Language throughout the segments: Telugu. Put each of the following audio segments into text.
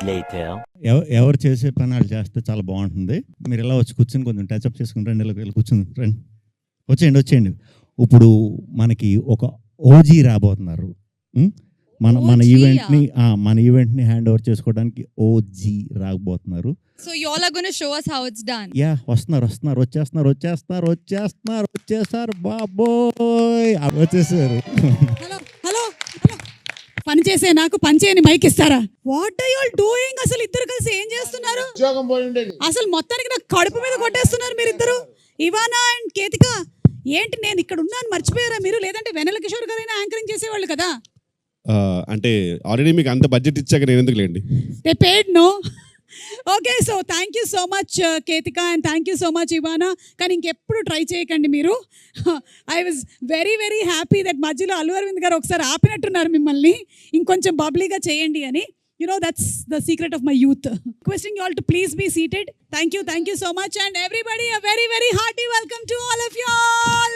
later. ఎవరు చేసే పని వాళ్ళు చేస్తే చాలా బాగుంటుంది. మీరు ఇలా వచ్చి కూర్చొని కొంచెం టచ్అప్ చేసుకుని రండి, ఇలా కూర్చొని రండి, వచ్చేయండి. ఇప్పుడు మనకి ఒక ఓజీ రాబోతున్నారు. మన ఈవెంట్ని హ్యాండ్ ఓవర్ చేసుకోవడానికి ఓజీ రాబోతున్నారు. So you all are going to show us how it's done. Yeah, వచ్చేస్తారు బాబోయ్, వచ్చేసారు. హలో పని చేసే నాకు పని చేయని మైక్ ఇస్తారా? What are you all doing? అసలు ఇద్దరు కలిసి ఏం చేస్తున్నారు? అసలు మొత్తానికి నాకు కడుపు మీద కొట్టేస్తున్నారు మీరిద్దరు. ఇవానా అండ్ కేతిక, ఏంటి నేను ఇక్కడ ఉన్నాను మర్చిపోయారా మీరు? లేదంటే వెన్నెల కిషోర్ గారైనా యాంకరింగ్ చేసేవాళ్ళు కదా. అంటే ఆల్రెడీ మీకు అంత బడ్జెట్ ఇచ్చాక నేను ఎందుకు లేండి. They paid no. Okay, so thank you so much Ketika and thank you so much Ivana. కానీ ఇంకెప్పుడు ట్రై చేయకండి మీరు. I was very very happy that మధ్యలో అల్లు అరవింద్ గారు ఒకసారి ఆపినట్టున్నారు మిమ్మల్ని, ఇంకొంచెం బబ్లీగా చేయండి అని. You know, that's the secret of my youth. Requesting you all to please be seated. Thank you so much, and everybody a very very hearty welcome to all of you all.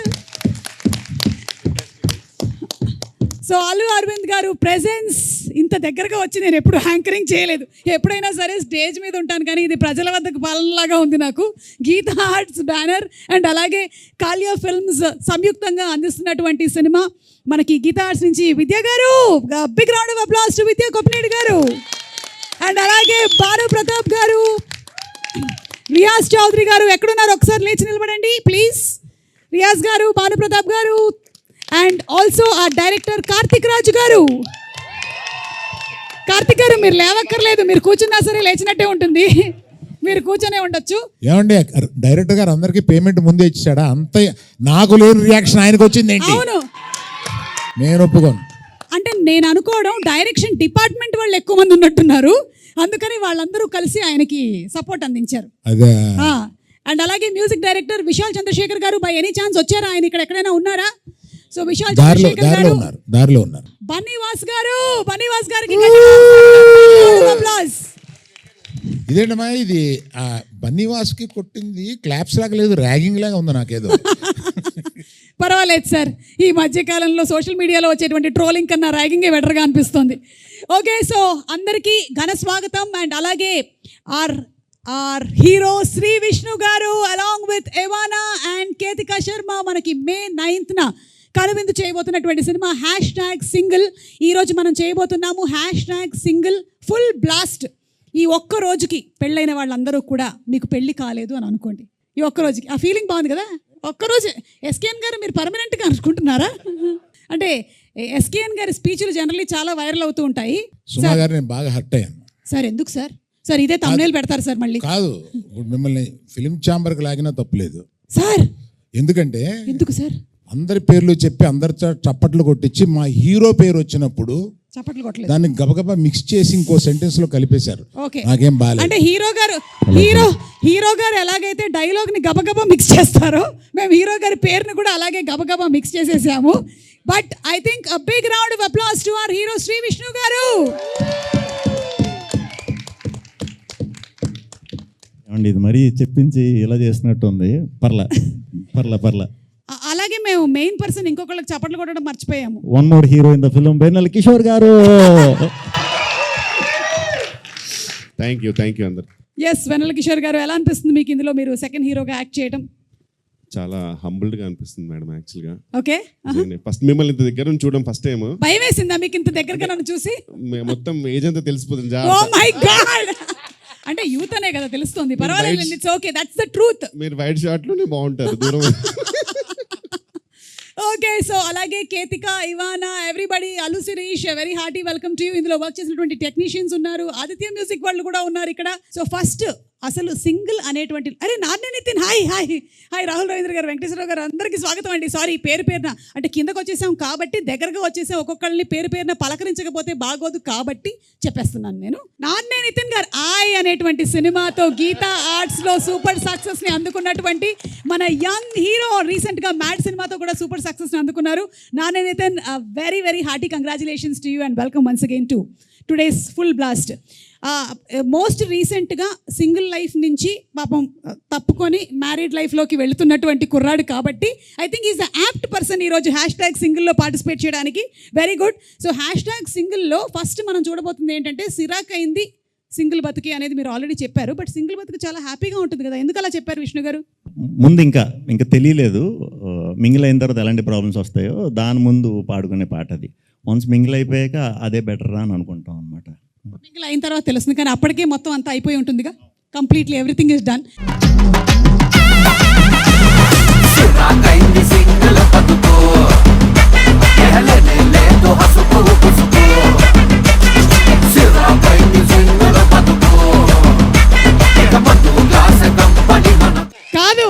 So Allu Aravind garu presence ఇంత దగ్గరగా వచ్చి నేను ఎప్పుడు యాంకరింగ్ చేయలేదు. ఎప్పుడైనా సరే స్టేజ్ మీద ఉంటాను, కానీ ఇది ప్రజల వద్దకు పాలనలాగా ఉంది నాకు. గీతా ఆర్ట్స్ బ్యానర్ అండ్ అలాగే కాలియా ఫిల్మ్స్ సంయుక్తంగా అందిస్తున్నటువంటి సినిమా మనకి గీతా ఆర్ట్స్ నుంచి Vidya garu, big round of applause to Vidya Koppineedi garu, and అలాగే భాను ప్రతాప్ గారు, రియాజ్ చౌదరి గారు. ఎక్కడున్నారు? ఒకసారి లేచి నిలబడండి ప్లీజ్. రియాజ్ గారు, భాను ప్రతాప్ గారు, అండ్ ఆల్సో ఆ డైరెక్టర్ కార్తిక్ రాజు గారు. కార్తిక్ గారు మీరు లేవక్కర్లేదు, మీరు కూర్చున్నా సరే లేచినట్టే ఉంటుంది, మీరు కూర్చొనే ఉండొచ్చు. ఏమండి డైరెక్టర్ గారు అందరికి పేమెంట్ ముందే ఇచ్చాడా? అంత నాకు లేని రియాక్షన్ ఆయనకు వచ్చింది. అవును, నేను ఒప్పుకోను. అంటే నేను అనుకోవడం డైరెక్షన్ డిపార్ట్మెంట్ వాళ్ళు ఎక్కువ మంది ఉన్నట్టున్నారు, అందుకని వాళ్ళందరూ కలిసి ఆయనకి సపోర్ట్ అందించారు. అదే. అండ్ అలాగే మ్యూజిక్ డైరెక్టర్ విశాల్ చంద్రశేఖర్ గారు, బై ఎనీ ఛాన్స్ వచ్చారా? ఆయన ఇక్కడ ఎక్కడైనా ఉన్నారా? సో విశాల్ చంద్రశేఖర్ గారు, దారిలో ఉన్నారు. బన్నీవాస్ గారికి ఇదేంటమ్మా ఇది? బన్నీవాస్ కి కొట్టింది క్లాప్స్ లాగా లేదు, ర్యాగింగ్ లాగా ఉంది నాకేదో. పర్వాలేదు సార్, ఈ మధ్యకాలంలో సోషల్ మీడియాలో వచ్చేటువంటి ట్రోలింగ్ కన్నా ర్యాగింగే బెటర్గా అనిపిస్తుంది. ఓకే, సో అందరికీ ఘన స్వాగతం. అండ్ అలాగే ఆర్ హీరో శ్రీ విష్ణు గారు along with Ivana and Ketika Sharma మనకి May 9th కనువిందు చేయబోతున్నటువంటి సినిమా #సింగిల్. ఈరోజు మనం చేయబోతున్నాము #సింగిల్ ఫుల్ బ్లాస్ట్. ఈ ఒక్క రోజుకి పెళ్ళైన వాళ్ళందరూ కూడా మీకు పెళ్ళి కాలేదు అని అనుకోండి. ఈ ఒక్క రోజుకి ఆ ఫీలింగ్ బాగుంది కదా. ఒక్కరోజు ఎస్కేఎన్ గారు మీరు పర్మనెంట్గా అనుకుంటున్నారా? అంటే ఎస్కేఎన్ గారి స్పీచ్లు జనరల్లీ చాలా వైరల్ అవుతూ ఉంటాయి. సుమా గారు నేను బాగా హర్ట్ అయ్యాను సార్. ఎందుకు సార్? సార్ ఇదే తమ్నేల్ పెడతారు సార్ మళ్ళీ. కాదు, మిమ్మల్ని ఫిలిం ఛాంబర్కి లాగినా తప్పులేదు సార్. ఎందుకు సార్? అందరి పేర్లు చెప్పి అందరి చప్పట్లు కొట్టించి మా హీరో పేరు వచ్చినప్పుడు చప్పట్లు కొట్టలేదు, దాన్ని గబగబా మిక్స్ చేసి ఇంకో సెంటెన్స్ లో కలిపేశారు. నాకేం బాలేదు. అంటే హీరో గారు ఎలాగైతే డైలాగ్ ని గబగబా మిక్స్ చేస్తారో, మేము హీరో గారి పేరుని కూడా అలాగే గబగబా మిక్స్ చేసేసాము. But I think a big round of applause to our hero Shri Vishnu garu. ఇది మరీ చెప్పించి ఇలా చేసినట్టు ఉంది. పర్లా. అలాగే మేము మెయిన్ పర్సన్ ఇంకొకళ్ళకి చప్పట్లు కొట్టడం మర్చిపోయాము. One more hero in the film, Vennela Kishore garu. Thank you అందరు. ఎస్, వెన్నెల కిషోర్ గారు, ఎలా అనిపిస్తుంది మీకు ఇందులో మీరు సెకండ్ హీరోగా యాక్ట్ చేయడం? చాలా హంబుల్డ్ గా అనిపిస్తుంది మేడం. యాక్చువల్ గా ఓకే, ఫస్ట్ మిమ్మల్ని ఇంత దగ్గర నుంచి చూడడం ఫస్ట్ టైం. భయం వేసిందా మీకు ఇంత దగ్గరగా నన్ను చూసి? మొత్తం ఏజ్ అంతా తెలిసిపోతుంది. ఓ మై గాడ్, అంటే యూత్ అనే కదా తెలుస్తుంది. పర్వాలేదు, it's okay, that's the truth. మీరు వైట్ షార్ట్ లోనే బాగుంటారు దూరం. ఓకే, సో అలాగే Ketika, Ivana, everybody, Allu Sirish, very hearty welcome to you. ఇందులో వర్క్ చేసినటువంటి టెక్నీషియన్స్ ఉన్నారు, ఆదిత్య మ్యూజిక్ వాళ్ళు కూడా ఉన్నారు ఇక్కడ. సో ఫస్ట్ అసలు సింగిల్ అనేటువంటి, అరే నాన్నే నితిన్, హాయ్ రాహుల్ రవీంద్ర గారు, వెంకటేశ్వరరావు గారు, అందరికీ స్వాగతం అండి. సారీ పేరున అంటే కిందకు వచ్చేసాం కాబట్టి దగ్గరగా వచ్చేసాం, ఒక్కొక్కళ్ళని పేరున పలకరించకపోతే బాగోదు కాబట్టి చెప్పేస్తున్నాను నేను. నాన్నే నితిన్ గారు అనేటువంటి సినిమాతో గీతా ఆర్ట్స్ లో సూపర్ సక్సెస్ ని అందుకున్నటువంటి మన యంగ్ హీరో, రీసెంట్ గా మ్యాడ్ సినిమాతో కూడా సూపర్ సక్సెస్ ని అందుకున్నారు. నాన్నే Nithin, very very hearty congratulations to you and welcome once again to today's full blast. మోస్ట్ రీసెంట్గా సింగిల్ లైఫ్ నుంచి పాపం తప్పుకొని మ్యారీడ్ లైఫ్లోకి వెళుతున్నటువంటి కుర్రాడు కాబట్టి I think is the apt person ఈరోజు #సింగిల్లో పార్టిసిపేట్ చేయడానికి. Very good. సో #సింగిల్లో ఫస్ట్ మనం చూడబోతుంది ఏంటంటే సిరాక్ అయింది సింగిల్ బతుకి అనేది మీరు ఆల్రెడీ చెప్పారు. బట్ సింగిల్ బతుకు చాలా హ్యాపీగా ఉంటుంది కదా, ఎందుకు అలా చెప్పారు విష్ణు గారు? ముందు ఇంకా తెలియలేదు మింగిల్ అయిన తర్వాత ఎలాంటి ప్రాబ్లమ్స్ వస్తాయో దాని ముందు పాడుకునే పాట అది. వన్స్ మింగిల్ అయిపోయాక అదే బెటర్ రా అని అనుకుంటాం అనమాట. సింగిల్ అయిన తర్వాత తెలుస్తుంది, కానీ అప్పటికే మొత్తం అంతా అయిపోయి ఉంటుందిగా, కంప్లీట్లీ ఎవ్రీథింగ్ ఇస్ డన్. కాదు,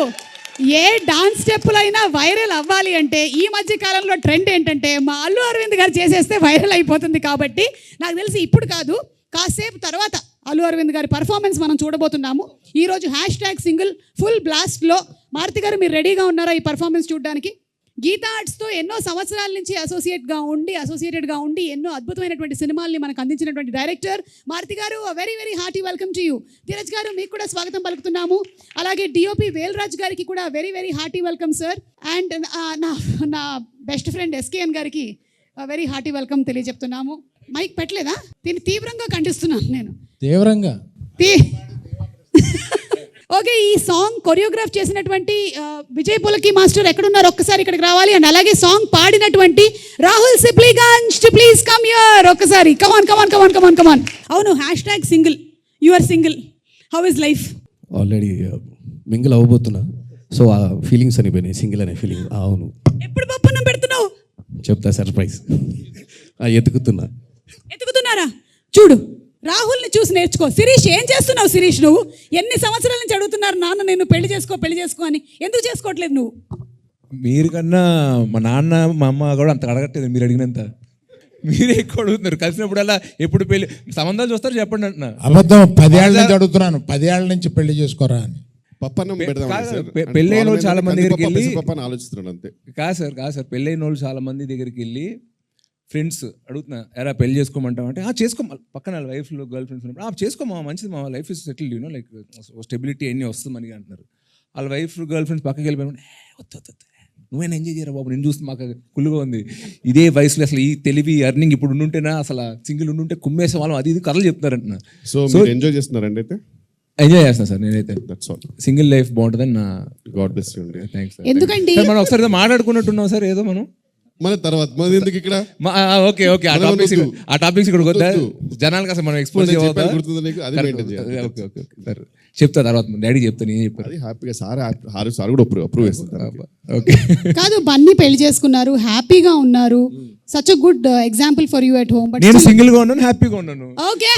ఏ డాన్స్ స్టెప్పులైనా వైరల్ అవ్వాలి అంటే ఈ మధ్య కాలంలో ట్రెండ్ ఏంటంటే మా అల్లు అరవింద్ గారు చేసేస్తే వైరల్ అయిపోతుంది. కాబట్టి నాకు తెలిసి ఇప్పుడు కాదు, కాసేపు తర్వాత అల్లు అరవింద్ గారి పర్ఫార్మెన్స్ మనం చూడబోతున్నాము. ఈరోజు #సింగిల్ ఫుల్ బ్లాస్ట్లో మారుతి గారు మీరు రెడీగా ఉన్నారా ఈ పర్ఫార్మెన్స్ చూడడానికి? గీతా ఆర్ట్స్తో ఎన్నో సంవత్సరాల నుంచి అసోసియేటెడ్గా ఉండి ఎన్నో అద్భుతమైనటువంటి సినిమాల్ని మనకు అందించినటువంటి డైరెక్టర్ మారుతి గారు, very very hearty welcome to you. Dheeraj గారు మీకు కూడా స్వాగతం పలుకుతున్నాము. అలాగే డిఓపి వేల్రాజ్ గారికి కూడా very very hearty welcome sir. And నా బెస్ట్ ఫ్రెండ్ ఎస్కేఎన్ గారికి వెరీ హార్టీ వెల్కమ్ తెలియజెప్తున్నాము. మైక్ పెట్టలేదా? దీన్ని తీవ్రంగా ఖండిస్తున్నాను నేను. తీవ్రంగా ఓకే, ఈ సాంగ్ కొరియోగ్రాఫ్ చేసినటువంటి విజయ్ పులకి మాస్టర్ ఎక్కడున్నారు ఒక్కసారి ఇక్కడికి రావాలి. అండ్ అలాగే సాంగ్ పాడినటువంటి Rahul Sipligunj to please come here ఒక్కసారి. కమాన్. అవును, #single you are single, how is life? Already mingle అవ్వబోతున్నా, సో ఆ ఫీలింగ్స్ అనిపోయినాయి, సింగిల్ అనే ఫీలింగ్. అవును, ఎప్పుడు పప్పున్నం పెడుతున్నావు? చెప్తా, సర్ప్రైజ్. ఎత్తుకుతున్నారా? చూడు, రాహుల్ని చూసి నేర్చుకో. శిరీష్, ఏం చేస్తున్నావు శిరీష్? నువ్వు ఎన్ని సంవత్సరాల నుంచి అడుగుతున్నారు నాన్న నేను పెళ్లి చేసుకో అని, ఎందుకు చేసుకోవట్లేదు నువ్వు? మీరు కన్నా మా నాన్న మా అమ్మ కూడా అంత అడగట్లేదు మీరు అడిగినంత. మీరే ఎక్కువ అడుగుతున్నారు. కలిసినప్పుడల్లా ఎప్పుడు పెళ్లి సంబంధాలు చూస్తారు చెప్పండి అంటున్నా. అబద్ధం. 10 ఏళ్ళ నుంచి అడుగుతున్నాను, 10 ఏళ్ళ నుంచి పెళ్లి చేసుకోరా అని. పప్పన్నం పెడదాం పెళ్ళైన వాళ్ళు చాలా మంది దగ్గరికి వెళ్ళి ఆలోచిస్తున్నాడు అంతే. కాదు సార్ పెళ్ళైన వాళ్ళు చాలా మంది దగ్గరికి వెళ్ళి ఫ్రెండ్స్ అడుగుతున్నా, ఎరా పెళ్లి చేసుకోమంటావు అంటే చేసుకో, పక్కన వాళ్ళ వైఫ్లో గర్ల్ ఫ్రెండ్స్ ఉన్నప్పుడు చేసుకోమా, మంచిది మా life is settled, you know like stability అన్నీ వస్తుంది మనకి అంటున్నారు. వాళ్ళ వైఫ్ గర్ల్ ఫ్రెండ్స్ పక్కకి వెళ్ళిపోయిన వద్దు నువ్వైనా ఎంజాయ్ చేయరా బాబు, నేను చూస్తే మాకు కుళ్ళుగా ఉంది. ఇదే వయసులో అసలు ఈ తెలివి అర్నింగ్ ఇప్పుడు ఉండుంటేనా, అసలు సింగిల్ ఉండుంటే కుమ్మేసే వాళ్ళం అది ఇది కథలు చెప్తారంటున్నా. సో ఎంజాయ్ చేస్తున్నారండి అయితే? ఎంజాయ్ చేస్తాను సార్ నేనైతే. That's all. సింగిల్ లైఫ్ బాగుంటుందని నా గాడ్ బ్లెస్ యూ అండి. థ్యాంక్స్. ఎందుకండి మనం ఒకసారి మాట్లాడుకున్నట్టున్నాం సార్ ఏదో మనం మన తర్వాత మన ఎందుకు ఇక్కడ. ఓకే ఆ టాపిక్స్ ఇక్కడ వద్దా, జనాలకు అసలు మనం ఎక్స్పోజ్ ఓకే సార్ చెప్తా తర్వాత డాడీ చెప్తాను, నేను చెప్పాను. అది హ్యాపీగా సార్ కూడా అప్రూవ్ చేస్తారు. ఓకే కాదు, బన్నీ పెళ్లి చేసుకున్నారు, హ్యాపీగా ఉన్నారు. Such a good example for you at home. But నేను సింగిల్ గా ఉన్నాను, హ్యాపీగా ఉన్నాను. ఓకే,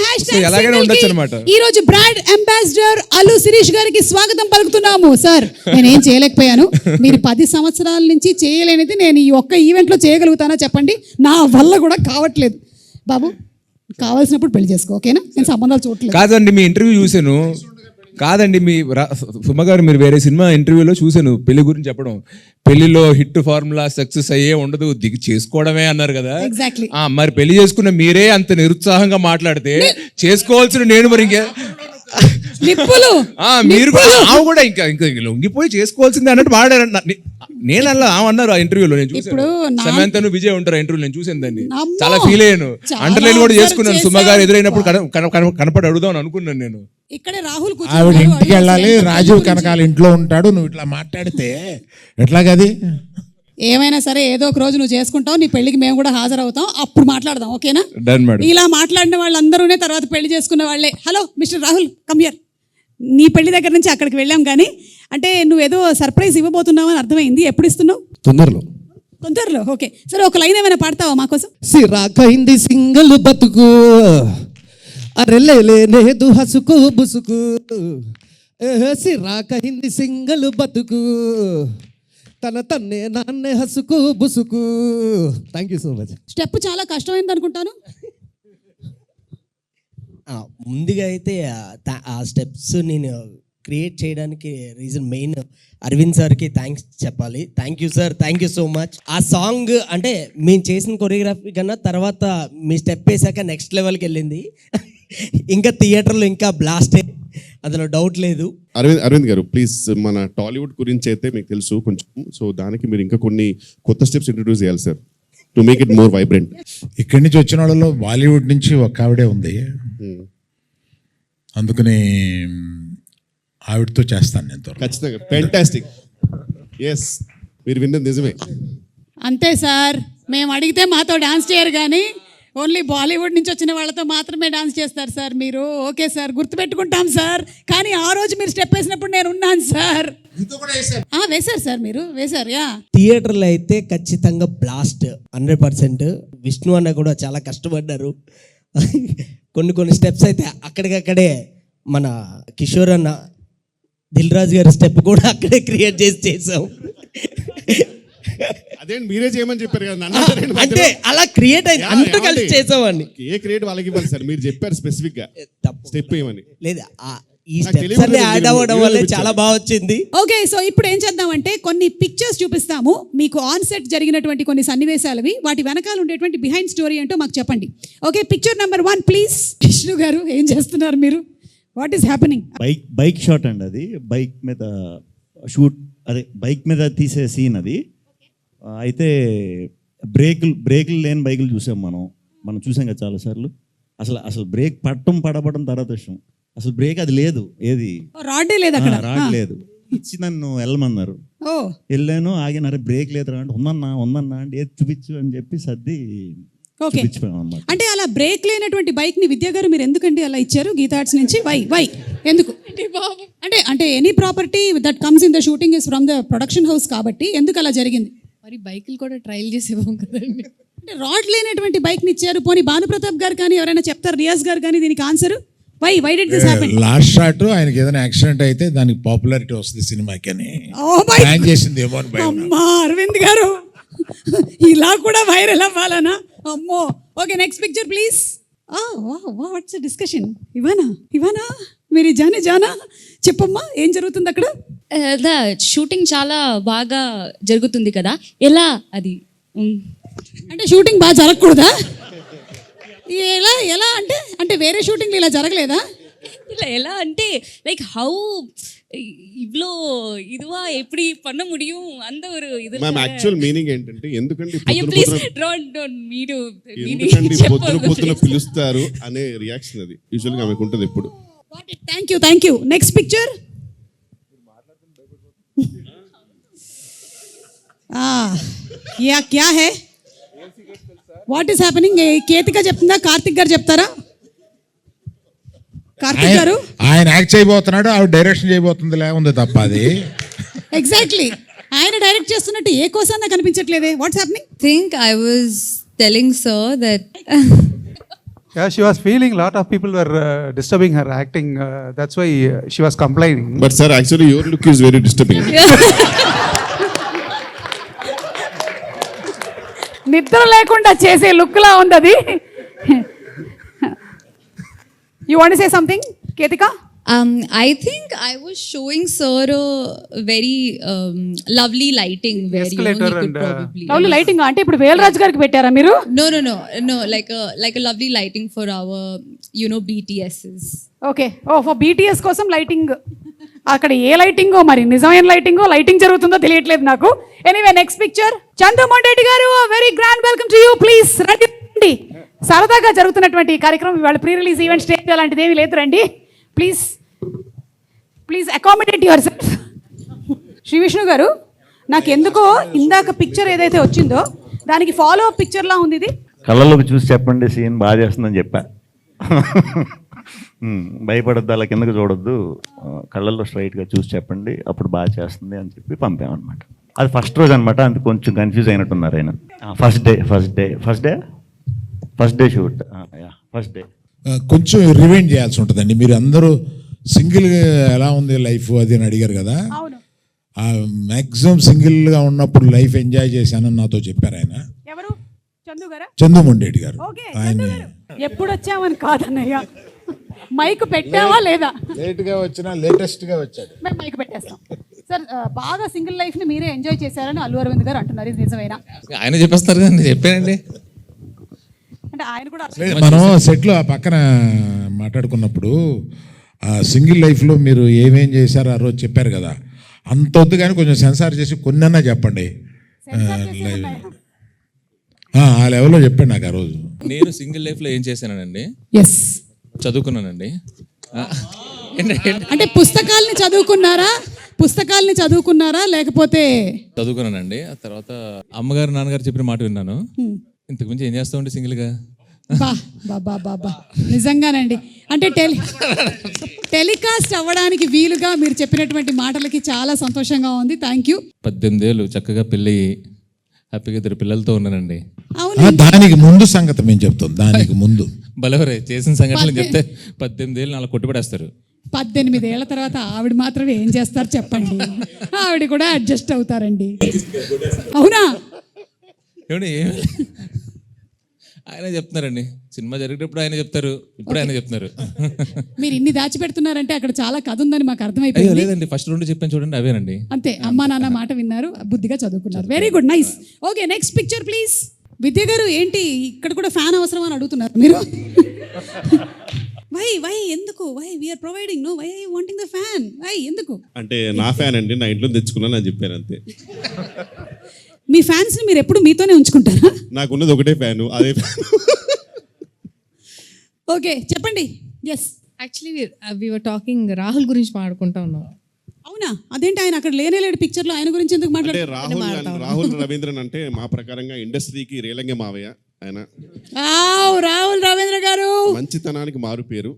ఎలాగైనా ఉండొచ్చు అన్నమాట. ఈ రోజు బ్రాండ్ అంబాసిడర్ అల్లు శిరీష్ గారికి స్వాగతం పలుకుతున్నాము. సార్, నేనేం చేయలేకపోయాను, మీరు 10 సంవత్సరాల నుంచి చేయలేనిది నేను ఈ ఒక్క ఈవెంట్ లో చేయగలుగుతానా చెప్పండి? నా వల్ల కూడా కావట్లేదు. బాబు, కావాల్సినప్పుడు పెళ్లి చేసుకో, ఓకేనా? నేను సంబంధాలు చూడట్లేదు. కాదండి, మీ ఇంటర్వ్యూ చూశాను. కాదండి, మీ సుమ గారు మీరు వేరే సినిమా ఇంటర్వ్యూలో చూశాను పెళ్లి గురించి చెప్పడం. పెళ్లిలో హిట్ ఫార్ములా సక్సెస్ అయ్యే ఉండదు, దిగి చేసుకోవడమే అన్నారు కదా. ఎగ్జాక్ట్లీ. మరి పెళ్లి చేసుకున్న మీరే అంత నిరుత్సాహంగా మాట్లాడితే చేసుకోవాల్సిన నేను మరి ఇంకా మీరు కూడా ఇంకా లొంగిపోయి చేసుకోవాల్సిందే అన్నట్టు వాడారంట. నేను అలా అన్నారు ఆ ఇంటర్వ్యూలో, నేను చూసాను. సమంతను విజయ్ ఉంటారు ఇంటర్వ్యూ, నేను చూసాను దాన్ని, చాలా ఫీల్ అయ్యాను. అండర్లైన్ కూడా చేసుకున్నాను. సుమ గారు ఎదురైనప్పుడు కనపడి అడుగుదాం అనుకున్నాను నేను. ఇక్కడే రాహుల్ ఆవిడ ఇంటికి వెళ్ళాలి, రాజీవ్ కనకాల ఇంట్లో ఉంటాడు, నువ్వు ఇట్లా మాట్లాడితే ఎట్లాగది? ఏమైనా సరే ఏదో ఒక రోజు నువ్వు చేసుకుంటావు, నీ పెళ్లికి మేము కూడా హాజరవుతాం, అప్పుడు మాట్లాడదాం, ఓకేనా? ఇలా మాట్లాడిన వాళ్ళందరూనే తర్వాత పెళ్లి చేసుకున్న వాళ్ళే. Hello mister Rahul, come here. నీ పెళ్లి దగ్గర నుంచి అక్కడికి వెళ్ళాం, కానీ అంటే నువ్వేదో సర్ప్రైజ్ ఇవ్వబోతున్నావు అని అర్థమైంది. ఎప్పుడు ఇస్తున్నావు? తొందరలో. ఓకే, సరే ఒక లైన్ ఏమైనా పాడతావా మాకోసం? సిరాకైంది సింగిల్ బతుకు, అరెలేదు హసుకు బుసుకు, సిరాకైంది సింగిల్ బతుకు, తన్నే నాన్నే హసుకు బుసుకు. Thank you so much. Step చాలా కష్టమైంది అనుకుంటాను. ముందుగా అయితే ఆ స్టెప్స్ నేను క్రియేట్ చేయడానికి రీజన్ మెయిన్ అరవింద్ సార్కి థ్యాంక్స్ చెప్పాలి. Thank you sir, thank you so much. ఆ సాంగ్ అంటే మేము చేసిన కొరియోగ్రఫీ కన్నా తర్వాత మీ స్టెప్ వేసాక నెక్స్ట్ లెవెల్కి వెళ్ళింది. ఇంకా థియేటర్లో ఇంకా బ్లాస్టే, అందులో డౌట్ లేదు. అరవింద్ గారు ప్లీజ్, మన టాలీవుడ్ గురించి అయితే మీకు తెలుసు కొంచెం, సో దానికి మీరు ఇంకా కొన్ని కొత్త స్టెప్స్ ఇంట్రడ్యూస్ చేయాలి sir, to make it more vibrant. ఇక్కడి నుంచి వచ్చిన వాళ్ళలో బాలీవుడ్ నుంచి ఒక ఆవిడే ఉంది, అందుకని ఆవిడతో చేస్తాను నేను త్వరలో. ఖచ్చితంగా ఫెంటాస్టిక్. ఎస్, మీరు విన్నది నిజమే. అంతే సార్, మేము అడిగితే మాతో డాన్స్ చేయరు కానీ ఓన్లీ బాలీవుడ్ నుంచి వచ్చిన వాళ్ళతో మాత్రమే డాన్స్ చేస్తారు సార్ మీరు. ఓకే సార్, గుర్తుపెట్టుకుంటాం సార్. కానీ ఆ రోజు మీరు స్టెప్ వేసినప్పుడు నేను ఉన్నాను సార్. వేశారు సార్, మీరు వేశారు. యా, థియేటర్లో అయితే ఖచ్చితంగా బ్లాస్ట్ 100%. విష్ణు అన్న కూడా చాలా కష్టపడ్డారు. కొన్ని స్టెప్స్ అయితే అక్కడికక్కడే మన కిషోర్ అన్న, దిల్ రాజు గారి స్టెప్ కూడా అక్కడే క్రియేట్ చేసాం. అదేంటి మీరే చేయమని చెప్పారు కదా, నన్ను అంటారేంటి అంటే మధ్యలో? అలా క్రియేట్ అయింది, అంతా కలిసి చేసామండి. ఏ క్రియేట్ వాళ్ళకి ఇవ్వాలి సార్, మీరు చెప్పారు స్పెసిఫిక్ గా తప్పు స్టెప్ ఏమని. లేదు, ఈ నాకు స్టెప్స్ తెలియదు, అన్ని యాడ్ మీరు అవ్వడం వల్ల చూపించారు. చాలా బాగా వచ్చింది. ఓకే. సో ఇప్పుడు ఏం చేద్దామంటే కొన్ని పిక్చర్స్ చూపిస్తాము మీకు, ఆన్ సెట్ జరిగినటువంటి కొన్ని సన్నివేశాలవి, వాటి వెనకాల ఉండేటువంటి బిహైండ్ స్టోరీ ఏంటో మాకు చెప్పండి. Okay, picture number 1 please. Vishnu గారు ఏం చేస్తున్నారు మీరు? What is happening? Bike shot అండి అది. బైక్ మీద షూట్, అదే బైక్ మీద తీసే సీన్ అది. అయితే బ్రేకులు లేని బైకులు చూసాం మనం చూసాం కదా చాలాసార్లు. అసలు బ్రేక్ పడబడడం తర్వాత విషయం. అసలు బ్రేక్ అది లేదు, ఏది రాడే లేదు అక్కడ. రాడ్ లేదు. ఇచ్చి నన్ను వెళ్ళమన్నారు, ఓ వెళ్ళాను. ఆగినారు, బ్రేక్ లేదురా అంటే ఉందన్నా అంటే ఏది చూపించు అని చెప్పి సర్ది ఓకే. చూపించాం అన్నమాట. అంటే అలా బ్రేక్ లేనటువంటి బైక్ ని విద్యా గారు మీరు ఎందుకండి అలా ఇచ్చారు గీతా ఆర్ట్స్ నుంచి? వై ఎందుకు? అంటే any property that comes in the shooting is from the production house కాబట్టి ఎందుకు అలా జరిగింది? మరి బైకులు కూడా ట్రయల్ చేసేవాం కదండి. అంటే రాడ్ లేనటువంటి బైక్ ని ఇచ్చారు. పోనీ భానుప్రతాప్ గారు కానీ ఎవరైనా చెప్తారు, రియాజ్ గారు కానీ దీనికి answer? Why did this happen? Last shot ఆయనకి ఏదైనా యాక్సిడెంట్ అయితే దానికి పాపులారిటీ వస్తుంది సినిమాకి అని Oh my ప్లాన్ చేసింది ఏమో అని భయం. అమ్మా అరవింద్ గారు, ఇలా కూడా వైరల్ అవ్వాలనా? అమ్మో. Okay, next picture please. What's discussion? Ivana మీరు జానా చెప్పమ్మా, ఏం జరుగుతుంది అక్కడ? షూటింగ్ చాలా బాగా జరుగుతుంది కదా, ఎలా అది? అంటే షూటింగ్ బాగా జరగకూడదా? ఎలా అంటే వేరే షూటింగ్లు ఇలా జరగలేదా? ఎలా అంటే లైక్ హౌ இவ்ளோ இதுவா எப்படி பண்ண முடியும் அந்த ஒரு இது. మ్యామ్ యాక్చువల్ మీనింగ్ ఏంటంటే ఎందుకంటే అయ్యో ప్లీజ్ డోంట్ మీరు ఎందుకంటే పొద్దున పిలుస్తారు అనే రియాక్షన్ అది యూజువల్గా ఆమెకు ఉంటుంది ఎప్పుడు. Thank you. Next picture. క్యా హై? What is happening? కేతిక చెప్తుందా, కార్తిక్ గారు చెప్తారా? కార్తిక్ గారు ఆయన యాక్ట్ చేయబోతున్నాడు, ఆవిడ డైరెక్షన్ చేయబోతుంది ఉంది తప్ప అది. ఎగ్జాక్ట్లీ, ఆయన డైరెక్ట్ చేస్తున్నట్టు ఏ కోసం నాకు కనిపించట్లేదే. What's happening? think I was telling sir that Yeah, she was feeling a lot of people were disturbing her acting. That's why she was complaining. But sir actually your look is very disturbing. నిద్ర లేకుండా చేసే లుక్ లా ఉంది అది. You want to say something Ketika? I think I was showing sir a very lovely lighting where you know he Escalator could and, probably lovely lighting అంటే ఇప్పుడు వేలరాజు గారికి పెట్టారా మీరు? no like a lovely lighting for our BTSs. Okay, for BTS కోసం లైటింగ్. అక్కడ ఏ లైటింగో మరి, నిజమైన లైటింగ్ జరుగుతుందో తెలియట్లేదు నాకు. Anyway next picture. Chandramohan garu, very grand welcome to you. Please రండి. సరదాగా జరుగుతున్నటువంటి ఈ కార్యక్రమం ఇవాళ ప్రీ రిలీజ్ ఈవెంట్, స్టేజ్ అలాంటిది ఏమీ లేదు, రండి please accommodate yourself. Shri Vishnu garu, నాకు ఎందుకో ఇందాక పిక్చర్ ఏదైతే వచ్చిందో దానికి ఫాలో అప్ పిక్చర్ లా ఉంది ఇది. కళ్ళలోకి చూసి చెప్పండి, సీన్ బాగా చేస్తుందని చెప్పా. భయపడద్దు, అలా కిందకి చూడొద్దు, కళ్ళల్లో స్ట్రైట్గా చూసి చెప్పండి, అప్పుడు బాగా చేస్తుంది అని చెప్పి పంపామన్నమాట. అది ఫస్ట్ రోజు అనమాట, అందుకు కొంచెం కన్ఫ్యూజ్ అయినట్టున్నారు ఆయన. First day shoot, first day కొంచెం రివైండ్ చేయాల్సి ఉంటుందండి. మీరు అందరూ సింగిల్ ఎలా ఉంది లైఫ్ అది అని అడిగారు కదా. మ్యాక్సిమం సింగిల్గా ఉన్నప్పుడు లైఫ్ ఎంజాయ్ చేశానని నాతో చెప్పారు ఆయన. ఎవరు? చంద్రమోహన్ రెడ్డి గారు. ఆయన ఎప్పుడు వచ్చామని కాదన్నయ్య, మైక్ పెట్టావా లేదా? లేట్గా వచ్చినా లేటెస్ట్గా వచ్చాడు. మేము మైక్ పెట్టేస్తాం సార్. బాగా సింగిల్ లైఫ్ ని మీరే ఎంజాయ్ చేశారని అల్లు అరవింద్ గారు అంటున్నారు, ఇది నిజమేనా? ఆయన చెప్పేస్తారు కదా, నేను చెప్పానండి. అంటే ఆయన కూడా మనం సెట్లో ఆ పక్కన మాట్లాడుకున్నప్పుడు ఆ సింగిల్ లైఫ్లో మీరు ఏమేం చేశారో ఆ రోజు చెప్పారు కదా, అంత వద్దు కానీ కొంచెం సెన్సార్ చేసి కొన్నన్నా చెప్పండి. ఆ లెవెల్లో చెప్పండి నాకు ఆ రోజు. నేను సింగిల్ లైఫ్లో ఏం చేశానండి, చదువుకున్నానండి. అంటే పుస్తకాల్ని చదువుకున్నారా లేకపోతే చదువుకున్నానండి. ఆ తర్వాత అమ్మగారు నాన్నగారు చెప్పిన మాట విన్నాను. ఇంతకు మించి ఏం చేస్తామండి సింగిల్గా. బా నిజంగానండి. అంటే టెలికాస్ట్ అవ్వడానికి వీలుగా మీరు చెప్పినటువంటి మాటలకి చాలా సంతోషంగా ఉంది. Thank you. 18 ఏళ్ళు చక్కగా పెళ్ళి హ్యాపీగా 2 పిల్లలతో ఉన్నానండి. అవును, దానికి ముందు సంగతి మేము చెప్తాం. దానికి ముందు బలవరే చేసిన సంఘటనలు చెప్తే 18 ఏళ్ళు అలా కొట్టుబడేస్తారు. 18 ఏళ్ల తర్వాత ఆవిడ మాత్రం ఏం చేస్తారు చెప్పండి. ఆవిడ కూడా అడ్జస్ట్ అవుతారండి. అవునా? ఏమండి ఆయన చెప్తున్నారండి. సినిమా జరిగేటప్పుడు ఆయన చెప్తారు, ఇప్పుడు ఆయన చెప్తున్నారు. మీరు ఇన్ని దాచిపెడుతున్నారంటే అక్కడ చాలా కథ ఉందని మాకు అయ్యో అర్థమైపోయింది. లేదండి, ఫస్ట్ 2 చెప్పాను చూడండి, అవేనండి. అంతే, అమ్మా నాన్న మాట విన్నారు, బుద్ధిగా చదువుకున్నారు. Very good, nice. Okay, next picture please. Vidya garu, ఏంటి ఇక్కడ కూడా ఫ్యాన్ అవసరం అని అడుగుతున్నారు మీరు? వై ఎందుకు? Why we are providing, no why wanting the fan? Why ఎందుకు? అంటే నా ఫ్యాన్ అండి, నా ఇంట్లో తెచ్చుకున్నాను అని చెప్పాను అంతే. మీ ఫ్యాన్స్ ని మీరు ఎప్పుడు మీతోనే ఉంచుకుంటారా? నాకున్నది ఒకటే ఫ్యాను, అదే ఫ్యాన్. ఓకే, చెప్పండి. Yes, actually we were talking Rahul గురించి మాట్లాడుకుంటా ఉన్నాం. అవునా? అదేంటి ఆయన అక్కడ లేనేలేడు పిక్చర్లో, ఆయన గురించి ఎందుకు అంటే మాట్లాడుతున్నారు? రాహుల్ రవీంద్రన్ అంటే మా ప్రకారంగా ఇండస్ట్రీకి రేలంగే మావయ్య ఆయన. రాహుల్ రవీంద్ర గారు మంచితనానికి మారు పేరు.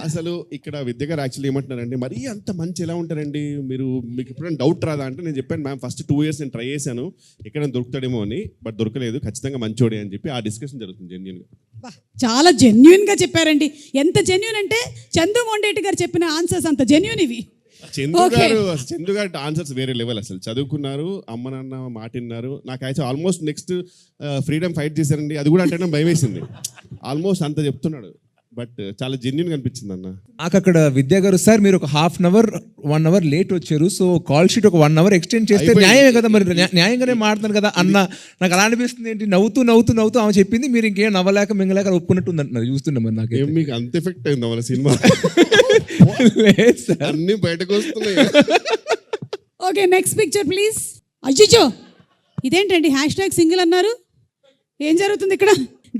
అసలు ఇక్కడ విద్య గారు యాక్చువల్లీ ఏమంటున్నారండి, మరీ అంత మంచి ఎలా ఉంటారండి మీరు, మీకు ఎప్పుడైనా డౌట్ రాదా అంటే, నేను చెప్పాను మ్యామ్ ఫస్ట్ 2 years నేను ట్రై చేశాను ఎక్కడైనా దొరుకుతాడేమో అని, బట్ దొరకలేదు, ఖచ్చితంగా మంచోడే అని చెప్పి ఆ డిస్కషన్ జరుగుతుంది జెన్యూన్గా. చాలా జెన్యున్ గా చెప్పారండి. ఎంత జెన్యున్ అంటే చందు మొండేటి గారు చెప్పిన ఆన్సర్స్ అంత జెన్యున్ ఇవి. చందు గారు ఆన్సర్స్ వేరే లెవెల్. అసలు చదువుకున్నారు, అమ్మ నాన్న మాట విన్నారు. నాకు actual almost next freedom fight చేశారండి, అది కూడా అంటే భయం వేసింది. ఆల్మోస్ట్ అంత చెప్తున్నాడు, బట్ చాలా జెన్యున్ అనిపించింది అన్న. నాకు అక్కడ విద్యా గారు, సార్ మీరు ఒక 1/2 hour 1 hour లేట్ వచ్చారు, సో కాల్ షీట్ ఒక 1 hour ఎక్స్టెండ్ చేస్తే న్యాయమే కదా, మరి న్యాయంగానే మాట్లాడుతున్నారు కదా అన్న. నాకు అలా అనిపిస్తుంది. ఏంటి నవ్వుతూ ఆమె చెప్పింది, మీరు ఇంకేం నవ్వలేక మింగలేక ఒప్పుకున్నట్టు ఉంది అంటున్నారు. చూస్తున్నా మరి నాకు మీకు అంత ఎఫెక్ట్ అయింది వాళ్ళ సినిమా? అన్ని బయటకు వస్తున్నాయి. Okay, next picture please. అయ్యో, ఇదేంటండి #సింగిల్ అన్నారు? ఏం జరుగుతుంది ఇక్కడ?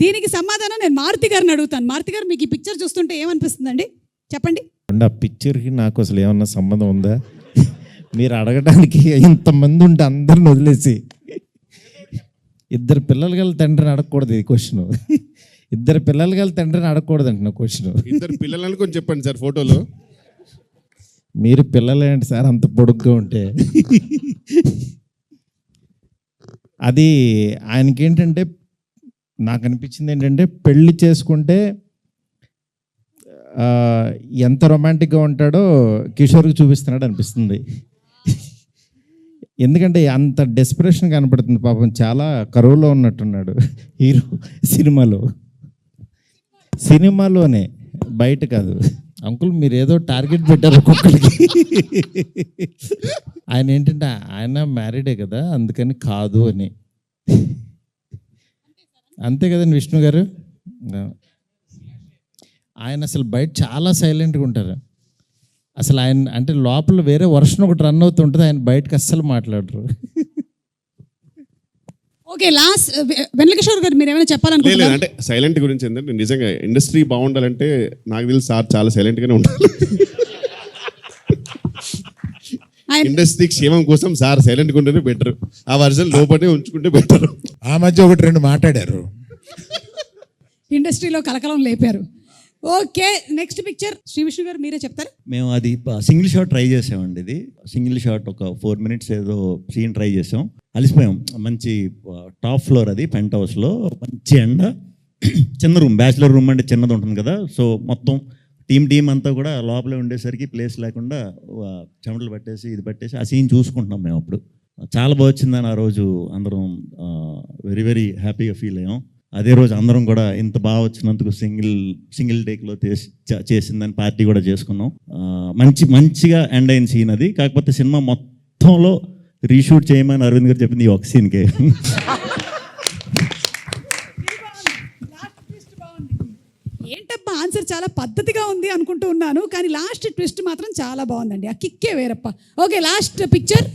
దీనికి సమాధానం నేను మారుతి గారిని అడుగుతాను. మారుతి గారు, మీకు ఈ పిక్చర్ చూస్తుంటే ఏమనిపిస్తుందండి చెప్పండి? ఆ పిక్చర్కి నాకు అసలు ఏమన్నా సంబంధం ఉందా? మీరు అడగడానికి ఇంతమంది ఉంటే అందరిని వదిలేసి 2 పిల్లలు గల తండ్రిని అడగకూడదు. ఈ క్వశ్చన్ 2 పిల్లలు గల తండ్రిని అడగకూడదు అంటున్నా క్వశ్చన్. 2 పిల్లలని కొంచెం చెప్పండి సార్ ఫోటోలో. మీరు పిల్లలేంటి సార్ అంత పొడుగ్గా ఉంటే? అది ఆయనకి ఏంటంటే, నాకు అనిపించింది ఏంటంటే, పెళ్లి చేసుకుంటే ఎంత రొమాంటిక్గా ఉంటాడో కిషోర్కి చూపిస్తున్నాడు అనిపిస్తుంది. ఎందుకంటే అంత డెస్పరేషన్ కనపడుతుంది. పాపం చాలా కరువులో ఉన్నట్టున్నాడు హీరో సినిమాలోనే, బయట కాదు. అంకుల్ మీరు ఏదో టార్గెట్ పెట్టారు ఒక్కొక్కరికి. ఆయన ఏంటంటే ఆయన మ్యారీడే కదా, అందుకని కాదు అని. అంతే కదండి విష్ణు గారు? ఆయన అసలు బయట చాలా సైలెంట్గా ఉంటారు. అసలు ఆయన అంటే లోపల వేరే వర్షన్ ఒకటి రన్ అవుతుంటుంది, ఆయన బయటకు అస్సలు మాట్లాడరు. ఓకే, లాస్ట్ వెంకటేశ్వర గారు, మీరు ఏమైనా చెప్పాలనుకుంటున్నారా? అంటే సైలెంట్ గురించి ఏంటంటే, నిజంగా ఇండస్ట్రీ బాగుండాలంటే నాకు తెలిసి సార్ చాలా సైలెంట్గానే ఉండాలి. ఇండస్ట్రీ క్షేమం కోసం సార్ సైలెంట్గా ఉంటేనే బెటర్. ఆ వర్జన్ లోపలనే ఉంచుకుంటే బెటర్. ఆ మధ్య 1-2 మాట్లాడారు, ఇండస్ట్రీలో కలకలం లేపారు. Okay, next picture. Sree Vishnu garu మీరే చెప్తారు. మేము అది సింగిల్ షాట్ ట్రై చేసామండి. ఇది సింగిల్ షాట్ ఒక 4 minutes ఏదో సీన్ ట్రై చేసాం, అలిసిపోయాం. మంచి టాప్ ఫ్లోర్, అది పెంట్ హౌస్లో, మంచి ఎండ, చిన్న రూమ్, బ్యాచిలర్ రూమ్ అంటే చిన్నది ఉంటుంది కదా. సో మొత్తం టీం అంతా కూడా లోపలే ఉండేసరికి ప్లేస్ లేకుండా చెమటలు పట్టేసి ఇది పట్టేసి ఆ సీన్ చూసుకుంటున్నాం మేము. అప్పుడు చాలా బాగా వచ్చిందని ఆ రోజు అందరం వెరీ వెరీ హ్యాపీగా ఫీల్ అయ్యాం. అదే రోజు అందరం కూడా ఇంత బాగా వచ్చినందుకు సింగిల్ టేక్లో చేసిందని పార్టీ కూడా చేసుకున్నాం. మంచిగా ఎండ్ అయిన సీన్ అది. కాకపోతే సినిమా మొత్తంలో రీషూట్ చేయమని అరవింద్ గారు చెప్పింది ఈ ఒక సీన్కే. ఏంటబ్బా ఆన్సర్ చాలా పద్ధతిగా ఉంది అనుకుంటూ ఉన్నాను, కానీ లాస్ట్ ట్విస్ట్ మాత్రం చాలా బాగుందండి. ఆ కిక్కే వేరప్ప. Okay, last picture.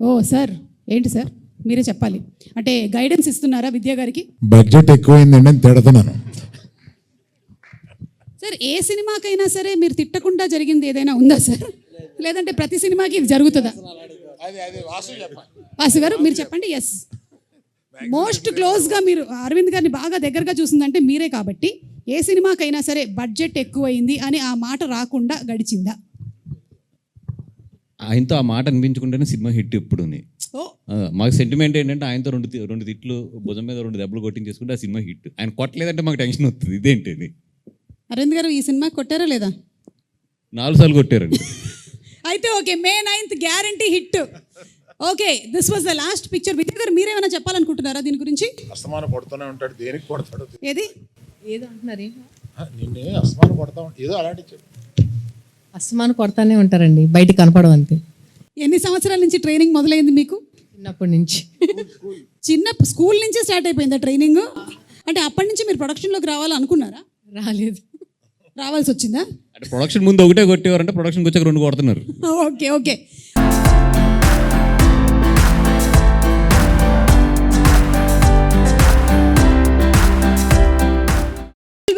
Oh sir, ఏంటి సార్ మీరే చెప్పాలి. అంటే గైడెన్స్ ఇస్తున్నారా విద్యా గారికి? బడ్జెట్ ఎక్కువైందండి అని తిడుతున్నాను. సార్ సార్ ఏ సినిమాకైనా సరే మీరు తిట్టకుండా జరిగింది ఏదైనా ఉందా సార్? లేదంటే ప్రతి సినిమాకి ఇది జరుగుతుందా? వాసు గారు మీరు చెప్పండి. ఎస్, మోస్ట్ క్లోజ్గా మీరు అరవింద్ గారిని బాగా దగ్గరగా చూసిందంటే మీరే కాబట్టి ఏ సినిమాకైనా సరే బడ్జెట్ ఎక్కువైంది అని ఆ మాట రాకుండా గడిచిందా? ఆయనతో ఆ మాట అనిపించుకుంటేనే సినిమా హిట్ ఎప్పుడు ఓ మాకు సెంటిమెంట్ ఏంటంటే ఆయనతో రెండు తిట్లు భుజం మీద 2 దెబ్బలు కొట్టించేసుకుంటే ఆ సినిమా హిట్. ఆయన కొట్టలేదంటే మాకు టెన్షన్ వస్తుంది. ఇదేంటి అని. అరవింద్ గారు ఈ సినిమా కొట్టారా లేదా? 4 సార్లు కొట్టారండి. అయితే okay, May 9th guarantee hit. Okay, this was the last picture. Vijay గారు మీరేమైనా చెప్పాలనుకుంటున్నారా దీని గురించి? అస్తమానం కొడుతూనే ఉంటాడు, దేనికి కొడతాడు? ఏది ఏదో అంటున్నారు, నిన్నే అస్తమానం కొడతా ఉంటాడు, ఏదో అలాంటి చెప్పు. అస్తమాను కొడతానే ఉంటారండి, బయట కనపడం అంతే. ఎన్ని సంవత్సరాల నుంచి ట్రైనింగ్ మొదలైంది మీకు? చిన్నప్పటి నుంచి. చిన్న స్కూల్ నుంచే స్టార్ట్ అయిపోయిందా ట్రైనింగ్? అంటే అప్పటి నుంచి మీరు ప్రొడక్షన్లోకి రావాలనుకున్నారా? రాలేదు. రావాల్సి వచ్చిందా? అంటే ప్రొడక్షన్ ముందు ఒకటే కొట్టేవారంటే ప్రొడక్షన్కి వచ్చాక 2 కొడుతున్నారు. Okay okay.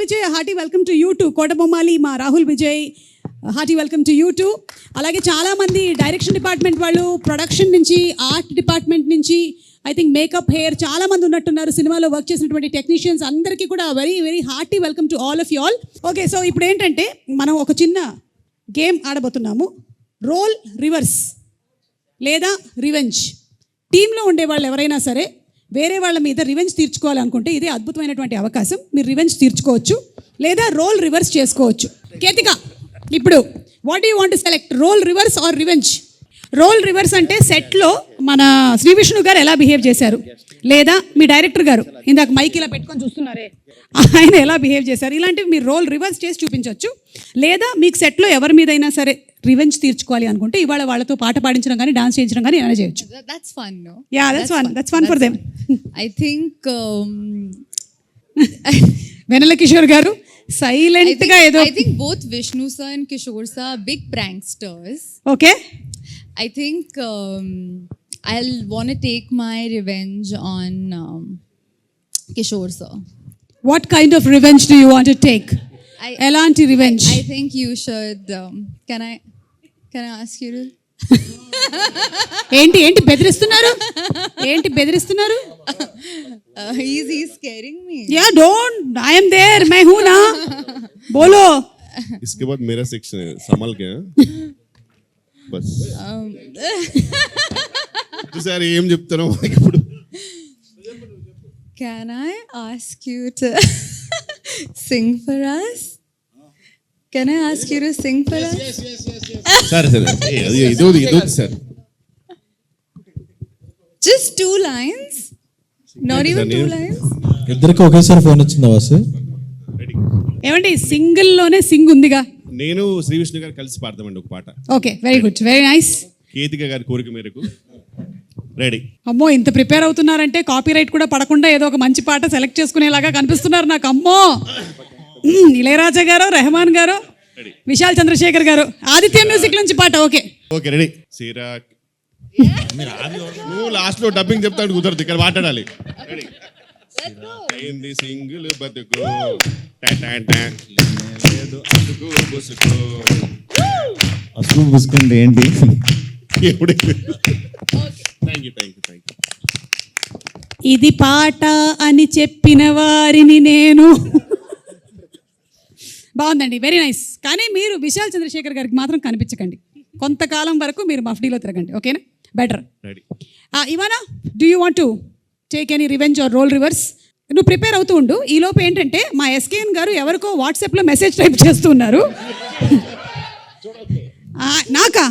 Vijay, hearty welcome to you too. Kotabommali మా Rahul Vijay, hearty welcome to you too. అలాగే చాలామంది డైరెక్షన్ డిపార్ట్మెంట్ వాళ్ళు, ప్రొడక్షన్ నుంచి, ఆర్ట్ డిపార్ట్మెంట్ నుంచి, ఐ థింక్ మేకప్, హెయిర్ చాలామంది ఉన్నట్టున్నారు. సినిమాలో వర్క్ చేసినటువంటి టెక్నీషియన్స్ అందరికీ కూడా very very hearty welcome to all of you all. Okay, so ఇప్పుడు ఏంటంటే మనం ఒక చిన్న గేమ్ ఆడబోతున్నాము. రోల్ రివర్స్ లేదా రివెంజ్. టీంలో ఉండేవాళ్ళు ఎవరైనా సరే వేరే వాళ్ళ మీద రివెంజ్ తీర్చుకోవాలనుకుంటే ఇదే అద్భుతమైనటువంటి అవకాశం. మీరు రివెంజ్ తీర్చుకోవచ్చు లేదా రోల్ రివర్స్ చేసుకోవచ్చు. కేతిక, ఇప్పుడు what you want to select, role reverse or revenge? Role reverse అంటే సెట్లో మన శ్రీ విష్ణు గారు ఎలా బిహేవ్ చేశారు, లేదా మీ డైరెక్టర్ గారు ఇందాక మైక్ ఇలా పెట్టుకొని చూస్తున్నారే ఆయన ఎలా బిహేవ్ చేశారు, ఇలాంటివి మీరు రోల్ రివర్స్ చేసి చూపించవచ్చు. లేదా మీకు సెట్లో ఎవరి మీదైనా సరే రివెంజ్ తీర్చుకోవాలి అనుకుంటే ఇవాళ వాళ్ళతో పాట పాడించడం కానీ డాన్స్ చేయించడం కానీ ఏమైనా చేయొచ్చు. That's fun, no? Yeah, that's fun for them. I think వెనల Kishore గారు సైలెంట్ గా ఏదో. I think both Vishnu sir and Kishore sir are big pranksters. Okay, I think I'll want to take my revenge on Kishore sir. what kind of revenge do you want to take? ఎలాంటి revenge? I think you should can I ask you to ఏంటి బెదిరిస్తున్నారు? he's scaring me. Yeah, don't, I am there, मैं हूं ना, बोलो. इसके बाद मेरा सेक्शन है, संभल के बस. సార్ ఏం చెప్తాను ఇప్పుడు? Can I ask you to sing for us? Can I ask you to sing for us? సరే ఇదో sir. Just 2 lines? Not even 2 lines? ఇద్దరికి ఒకేసారి ఫోన్ వచ్చిందా వాసు? ఏమండి సింగిల్ లోనే సింగ్ ఉందిగా. నేను శ్రీ విష్ణు గారు కలిసి పాడతామండి ఒక పాట. Okay, very good, very nice. Ketika గారి కోరిక మేరకు రెడీ. అమ్మో, ఇంత ప్రిపేర్ అవుతున్నారంటే కాపీరైట్ కూడా పడకుండా ఏదో ఒక మంచి పాట సెలెక్ట్ చేసుకునేలాగా కనిపిస్తున్నారు నాకు. అమ్మో, ఇళయరాజా గారు, రెహమాన్ గారు, విశాల్ చంద్రశేఖర్ గారు, ఆదిత్య మ్యూజిక్ నుంచి పాట. Okay okay ready. సిరాక్ నువ్వు లాస్ట్ లో డబ్బింగ్ చెప్తాడు, కుదరదు, ఇక్కడ మాట్లాడాలి. రెడీ. అయింది సింగిల్ బతుకు, అసలు పుసుకుంటే ఏంటి? ఇది పాట అని చెప్పిన వారిని నేను. బాగుందండి, వెరీ నైస్. కానీ మీరు విశాల్ చంద్రశేఖర్ గారికి మాత్రం కనిపించకండి. కొంతకాలం వరకు మీరు మఫ్డీలో తిరగండి, ఓకేనా? Better. Ivana, do you want to take any revenge or role reverse? నువ్వు ప్రిపేర్ అవుతూ ఉండు. ఈలోపు ఏంటంటే మా ఎస్కేఎన్ గారు ఎవరికో వాట్సాప్లో మెసేజ్ టైప్ చేస్తూ ఉన్నారు. నాకా?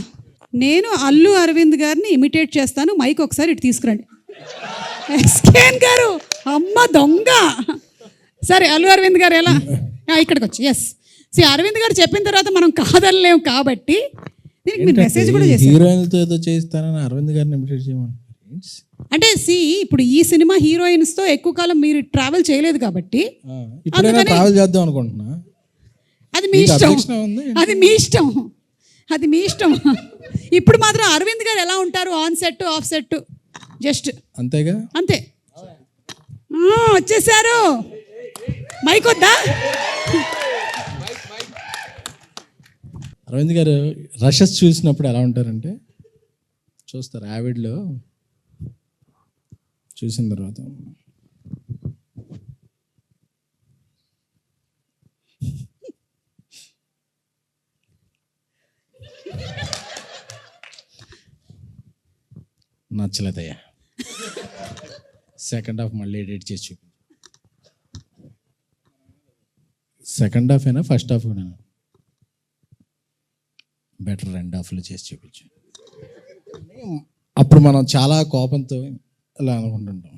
నేను అల్లు అరవింద్ గారిని ఇమిటేట్ చేస్తాను, మైక్ ఒకసారి ఇటు తీసుకురండి. ఎస్కేఎన్ గారు, అమ్మ దొంగ. సరే, అల్లు అరవింద్ గారు ఎలా ఇక్కడికి వచ్చి, ఎస్ సి అరవింద్ గారు చెప్పిన తర్వాత మనం కాదనలేము కాబట్టి దీనికి మీరు మెసేజ్ కూడా చేశారు. హీరోయిన్తో ఏదో చేస్తానని అరవింద్ గారిని ఇమిటేట్ చేయమని. అంటే సి ఇప్పుడు ఈ సినిమా హీరోయిన్స్తో ఎక్కువ కాలం మీరు ట్రావెల్ చేయలేదు కాబట్టి ఇప్పుడైనా ట్రావెల్ చేద్దాం అనుకుంటున్నా. అది మీ ఇష్టం, అది మీ ఇష్టం, అది మీ ఇష్టం. ఇప్పుడు మాత్రం అరవింద్ గారు ఎలా ఉంటారు, on set of set just అంతేగా, అంతే. వచ్చేసారు, మైక్ వద్దా? అరవింద్ గారు రషెస్ చూసినప్పుడు ఎలా ఉంటారంటే చూస్తారు యావిడ్లో చూసిన తర్వాత నచ్చలేదయ్యా, సెకండ్ హాఫ్ మళ్ళీ ఎడిట్ చేసి చూపి. సెకండ్ హాఫ్ అయినా ఫస్ట్ హాఫ్ కూడా బెటర్, రెండు హాఫ్లు చేసి చూపించు. అప్పుడు మనం చాలా కోపంతో ఇలా అనుకుంటుంటాం.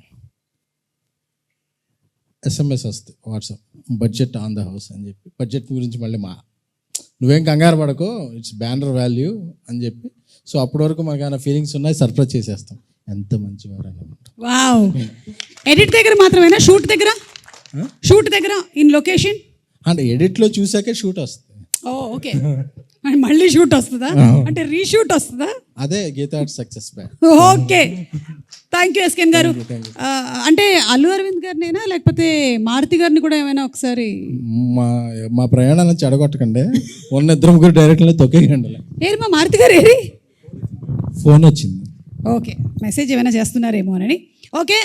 SMS వస్తుంది WhatsApp, budget on the house అని చెప్పి, బడ్జెట్ గురించి మళ్ళీ నువ్వేం కంగారు పడకో, ఇట్స్ బ్యానర్ వాల్యూ అని చెప్పి. సో అప్పటి వరకు మనకు ఏమైనా ఫీలింగ్స్ ఉన్నాయి, సర్ప్రైజ్ చేసేస్తాం. ఎంత మంచివారు అనమాట. వావ్. ఎడిట్ దగ్గర మాత్రమేనా, షూట్ దగ్గర? షూట్ దగ్గర ఇన్ లొకేషన్ అంటే ఎడిట్లో చూసాకే షూట్ వస్తుంది. ఓ ఓకే. మళ్ళీ షూట్ వస్తుందా అంటే రీషూట్ వస్తుందా? అదే Geetha success back. Okay, thank you SKN garu. అంటే అల్లు అరవింద్ గారినేనా లేకపోతే మారుతి గారిని కూడా ఏమైనా ఒకసారి మా ప్రయాణాలను చెడగొట్టకండి, ఉన్న ఇద్దరు ముగ్గురు డైరెక్ట్లో తొక్కేయండి. ఏరి మా మారుతి గారు ఏరి? ఫోన్ వచ్చింది. ఓకే, మెసేజ్ ఏమైనా చేస్తున్నారేమో అని. ఓకే,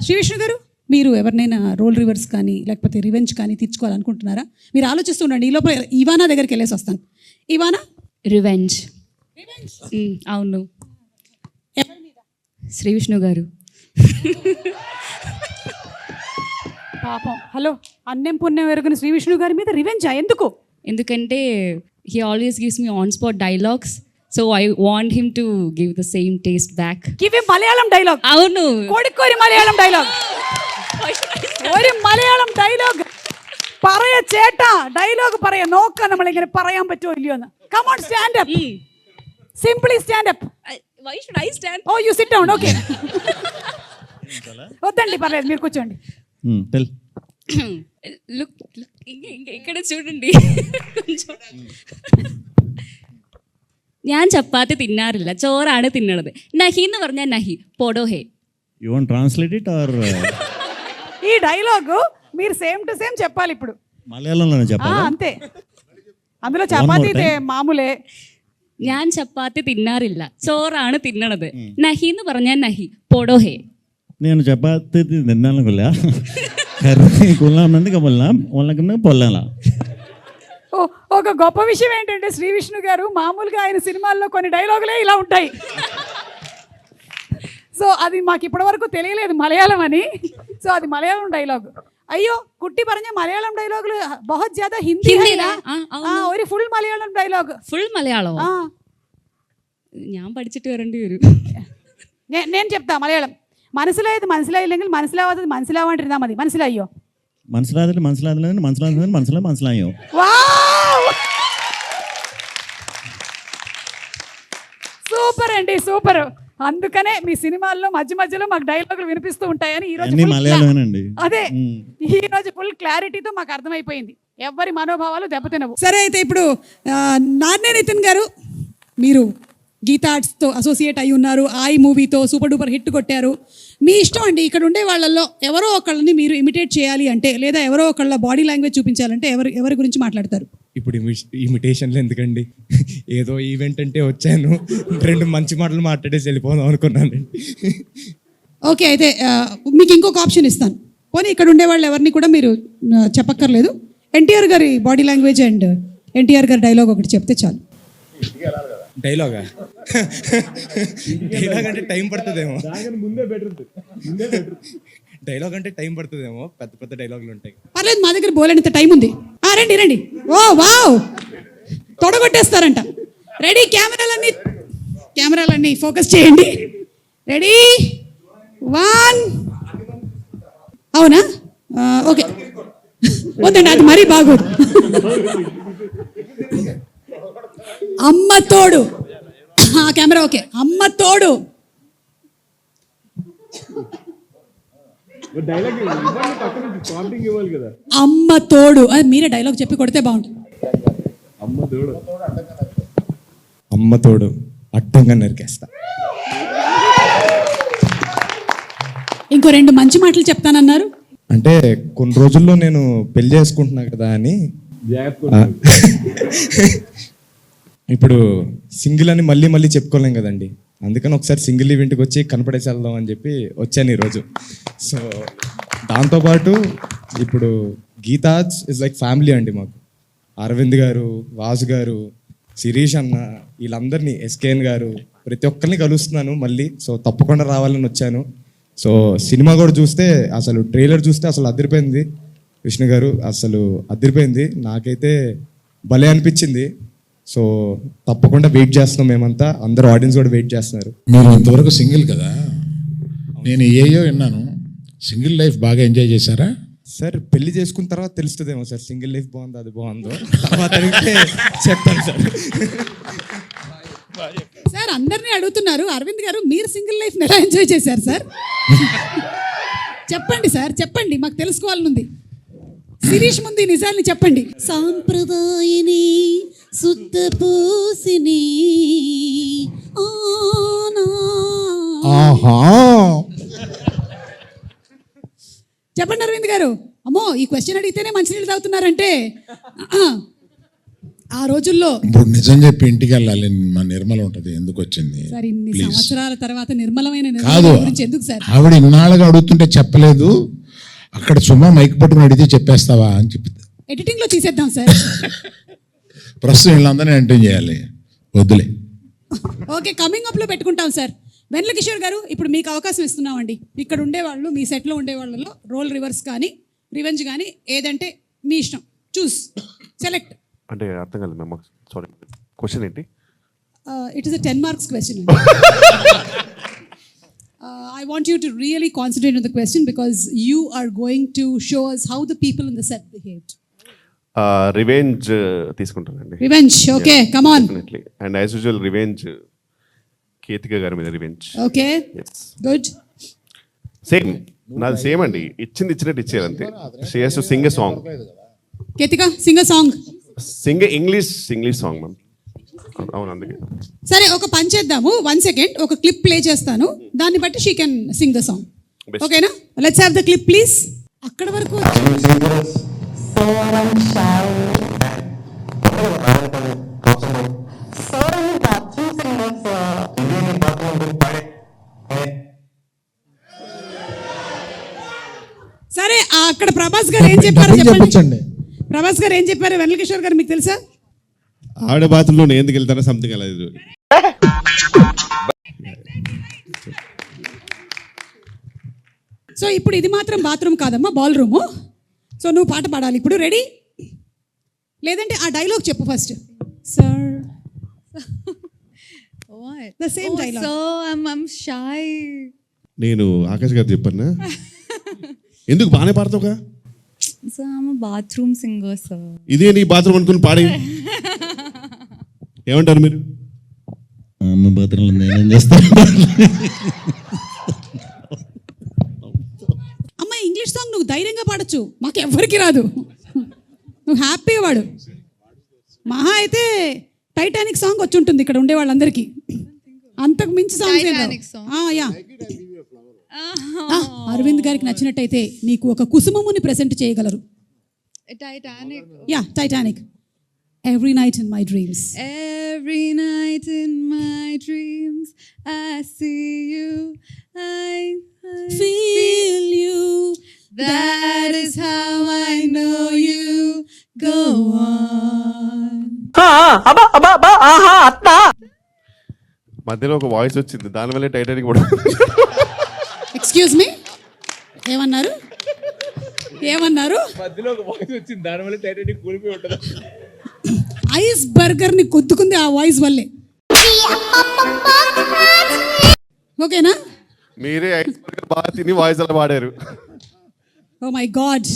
శ్రీ విష్ణు గారు, మీరు ఎవరినైనా రోల్ రివర్స్ కానీ లేకపోతే రివెంజ్ కానీ తీర్చుకోవాలనుకుంటున్నారా? మీరు ఆలోచిస్తూ ఉండండి, ఈ లోపల ఇవానా దగ్గరికి వెళ్ళేసి వస్తాను. ఇవానా రివెంజ్. అవును, శ్రీ విష్ణు గారు. పాపం, హలో, అన్నం పుణ్యం ఎరుగుని శ్రీ విష్ణు గారి మీద రివెంజా? ఎందుకు? ఎందుకంటే he always gives me on spot dialogues, so I want him to give the same taste back. Give him Malayalam dialogue. అవును, కోడికోరి మలయాళం డైలాగ్. ഒരു മലയാളം ഡയലോഗ് പറയ ചേട്ടാ, ഡയലോഗ് പറയ, നോക്കാം നമ്മളിങ്ങനെ പറയാൻ പറ്റുമോ ഇല്ലയോ എന്ന്. Come on, stand up, simply stand up. Why should I stand? Oh you sit down. Okay, వద్దండి పర్లేదు, మీరు కూర్చోండి. లుక్ ఇక్కడ చూడండి కొంచెం. ഞാൻ ചപ്പാത്തി തിന്നാറില്ല, ചോറാണ് തിന്നണത്. നഹി എന്ന് പറഞ്ഞാൽ നഹി, പോടോ ഹേ. You want translate it or? ఈ డైలాగ్ మీరు సేమ్ టు సేమ్ చెప్పాలి ఇప్పుడు మలయాళంలోనే చెప్పాలి. అంతే, అందులో చపాతీ మామూలే. ഞാൻ ചപ്പാത്തി തിന്നാറില്ല, ചോറാണ് തിന്നണത്. നഹി എന്ന് പറഞ്ഞാൽ നഹി, പോടോ ഹേ. నేను చపాతి తిన్నాను కొల్లా, కర్రీ కొల్లామంది కొల్లాం, వాళ్ళకన్నా పొల్లాలా. ఒక గొప్ప విషయం ఏంటంటే శ్రీ విష్ణు గారు మామూలుగా ఆయన సినిమాల్లో కొన్ని డైలాగులే ఇలా ఉంటాయి. సో అది మాకు ఇప్పటి వరకు తెలియలేదు మలయాళం అని. సో అది మలయాళం డైలాగ్. അയ്യോ കുട്ടി പറഞ്ഞ മലയാളം ഡയലോഗിൽ बहुत ज्यादा ഹിന്ദി ഒരു full Malayalam dialogue. Full Malayalam ഞാൻ പഠിച്ചിട്ട് വരേണ്ടി വരും. ഞാൻ చెప్తా മലയാളം. മനസ്സിലായത് മനസ്സിലായില്ലെങ്കിൽ മനസ്സിലാവാത്തത് മനസ്സിലാവാണ്ടിരുന്നാ മതി. മനസ്സിലായോ? മനസ്സിലായോ? సూపర్ అండి, సూపర్. అందుకనే మీ సినిమాల్లో మధ్య మధ్యలో మాకు డైలాగులు వినిపిస్తూ ఉంటాయని ఈ రోజు అదే ఈ రోజు ఫుల్ క్లారిటీతో మాకు అర్థమైపోయింది. ఎవరి మనోభావాలు దెబ్బతినవు. సరే, అయితే ఇప్పుడు నాన్నే నితిన్ గారు, మీరు గీతా ఆర్ట్స్తో అసోసియేట్ అయి ఉన్నారు. ఐ మూవీతో సూపర్ డూపర్ హిట్ కొట్టారు. మీ ఇష్టం అండి, ఇక్కడ ఉండే వాళ్ళల్లో ఎవరో ఒకళ్ళని మీరు ఇమిటేట్ చేయాలి అంటే, లేదా ఎవరో ఒకళ్ళ బాడీ లాంగ్వేజ్ చూపించాలంటే ఎవరి గురించి మాట్లాడతారు? ఇప్పుడు ఇమిటేషన్లు ఎందుకండి, ఏదో ఈవెంట్ అంటే వచ్చాను, రెండు మంచి మాటలు మాట్లాడేసి వెళ్ళిపోదాం అనుకున్నానండి. ఓకే, అయితే మీకు ఇంకొక ఆప్షన్ ఇస్తాను. పోనీ ఇక్కడ ఉండే వాళ్ళు ఎవరిని కూడా మీరు చెప్పక్కర్లేదు. ఎన్టీఆర్ గారి బాడీ లాంగ్వేజ్ అండ్ ఎన్టీఆర్ గారి డైలాగ్ ఒకటి చెప్తే చాలు. డైలాగ్ అంటే టైం పడుతుందేమో, డైలాగ్ అంటే టైం పడుతుందేమో, పెద్ద పెద్ద డైలాగులు ఉంటాయి. పర్లేదు, మా దగ్గర బోలేనంత టైం ఉంది. రండి రండి. ఓ వావ్, తొడగొట్టేస్తారంట. రెడీ, కెమెరాలన్నీ ఫోకస్ చేయండి. రెడీ, 1. అవునా? ఓకే, వద్దండి, అది మరీ బాగోదు. అమ్మ తోడు, కెమెరా ఓకే. అమ్మ తోడు, అమ్మ తోడు. మీరే డైలాగ్ చెప్పి కొడితే బాగుంటుంది. అమ్మ తోడు అడ్డంగా నరికేస్తా. ఇంకో 2 మంచి మాటలు చెప్తానన్నారు. అంటే కొన్ని రోజుల్లో నేను పెళ్లి చేసుకుంటున్నా కదా అని ఇప్పుడు సింగిల్ అని మళ్ళీ మళ్ళీ చెప్పుకోలేం కదండి, అందుకని ఒకసారి సింగిల్ ఈవెంట్కి వచ్చి కనపడేసి వెళ్దాం అని చెప్పి వచ్చాను ఈరోజు. సో దాంతోపాటు ఇప్పుడు గీతాజ్ ఇస్ లైక్ ఫ్యామిలీ అండి మాకు. అరవింద్ గారు, వాసు గారు, శిరీష్ అన్న, వీళ్ళందరినీ, ఎస్కేఎన్ గారు, ప్రతి ఒక్కరిని కలుస్తున్నాను మళ్ళీ. సో తప్పకుండా రావాలని వచ్చాను. సో సినిమా కూడా చూస్తే అసలు ట్రైలర్ చూస్తే అసలు అదిరిపోయింది విష్ణు గారు, అసలు అదిరిపోయింది. నాకైతే భలే అనిపించింది. సో తప్పకుండా వెయిట్ చేస్తున్నాం మేమంతా, అందరూ ఆడియన్స్ కూడా వెయిట్ చేస్తున్నారు. మీరు ఇంతవరకు సింగిల్ కదా, నేను ఏయో విన్నాను, సింగిల్ లైఫ్ బాగా ఎంజాయ్ చేశారా? సార్ పెళ్లి చేసుకున్న తర్వాత తెలుస్తుందేమో సార్ సింగిల్ లైఫ్ బాగుందో అది బాగుందో, తర్వాత అడిగితే చెప్తాను సార్. సార్ అందరినీ అడుగుతున్నారు, అరవింద్ గారు మీరు సింగిల్ లైఫ్ ఎలా ఎంజాయ్ చేశారు సార్? చెప్పండి సార్, చెప్పండి, మాకు తెలుసుకోవాలనుంది. శిరీష్ ముందు ఈ నిజాన్ని చెప్పండి. సాంప్రదాయని శుద్ధ పూసిని చెప్పండి అరవింద్ గారు. అమ్మో, ఈ క్వశ్చన్ అడిగితేనే మంచినీళ్ళు తాగుతున్నారంటే ఆ రోజుల్లో. ఇప్పుడు నిజం చెప్పి ఇంటికి వెళ్ళాలి, మా నిర్మల ఉంటుంది, ఎందుకు వచ్చింది? సార్ ఇన్ని సంవత్సరాల తర్వాత నిర్మలమైన కాదు, గురించి ఎందుకు సార్? ఆవిడ ఇన్నాళ్ళుగా అడుగుతుంటే చెప్పలేదు, అక్కడ సుమా మైక్ పట్టుకుని అడిగితే చెప్పేస్తావా అని చెప్పి ఎడిటింగ్ లో తీసేద్దాం సార్. ప్రస్తుతం వీళ్ళందరినీ ఎంటర్ చేయాలి, వద్దులే. ఓకే, కమింగ్ అప్ లో పెట్టుకుంటాం సార్. వెన్నెల కిషోర్ గారు, ఇప్పుడు మీకు అవకాశం ఇస్తున్నామండి. ఇక్కడ ఉండేవాళ్ళు, మీ సెట్లో ఉండే వాళ్ళలో రోల్ రివర్స్ కానీ రివెంజ్ కానీ ఏదంటే మీ ఇష్టం, చూస్ సెలెక్ట్. అంటే అర్థం కాలేదు మ్యామ్, సారీ, క్వశ్చన్ ఏంటి? It is a 10 marks question. I want you to really concentrate on the question because you are going to show us how the people in the set behaved. Revenge తీసుకుంటానండి. Revenge, okay, come on. Definitely. And as usual, revenge Ketika గారి మీద రివెంజ్. Okay, good. సేమ్, నాది సేమ్ అండి, ఇచ్చింది ఇచ్చినట్టు ఇచ్చేది అంతే. She has to sing a song. Ketika, sing a song. Singh English song ma'am. అవును, అందుకే. సరే, ఒక పని చేద్దాము. 1 second, ఒక క్లిప్ ప్లే చేస్తాను, దాన్ని బట్టి she can sing the song. ఓకేనా? Let's have the clip please. అక్కడ వరకు సరే, అక్కడ ప్రభాస్ గారు ఏం చెప్పారు చెప్పండి. ప్రభాస్ గారు ఏం చెప్పారు? వెన్నెల కిషోర్ గారు మీకు తెలుసా? ఆవిడ బాత్రూంలో నేను ఎందుకు వెళ్తారా సంథింగ్ అలా. సో ఇప్పుడు ఇది మాత్రం బాత్రూమ్ కాదమ్మా, బాల్ రూము. సో నువ్వు పాట పాడాలి ఇప్పుడు. రెడీ? లేదంటే ఆ డైలాగ్ చెప్పు first. Sir the same dialogue. So I'm shy. నేను ఆకాష్ గారు చెప్పన్నా, ఎందుకు బాగానే పాడతావుగా? So I'm a bathroom singer, sir. ఇదే నీ బాత్రూమ్ అనుకుని పాడి. ఏమంటారు మీరు? అమ్మ బాత్రూంలో నేనేం చేస్తాను? అమ్మ, ఇంగ్లీష్ సాంగ్ నువ్వు ధైర్యంగా పాడొచ్చు, మాకు ఎవ్వరికి రాదు. నువ్వు హ్యాపీగా పాడు. మహా అయితే టైటానిక్ సాంగ్ వచ్చి ఉంటుంది ఇక్కడ ఉండే వాళ్ళందరికీ, అంతకు మించి సాంగ్స్. అరవింద్ గారికి నచ్చినట్టయితే నీకు ఒక కుసుమముని ప్రెజెంట్ చేయగలరు. Titanic. Yeah, Titanic. Every night in my dreams. Every night in my dreams I see you, I Feel you. That is how I know you. Go on. మధ్యలో ఒక వాయిస్ వచ్చింది, దానివల్ల టైటానిక్ కూడా. ఎక్స్క్యూజ్ మీ, ఏమన్నారు? మధ్యలో ఒక వాయిస్ వచ్చింది, దానివల్ల టైటానిక్ కూలిపోయి ఉంటుంది. ఐస్ బర్గర్ ని కొద్దుకుంది ఆ వాయిస్ వల్లే. ఓకేనా? మీరే ఐస్ బర్గర్ బాగా తిని వాయిస్ అలా పాడారు. ఓ మై గాడ్,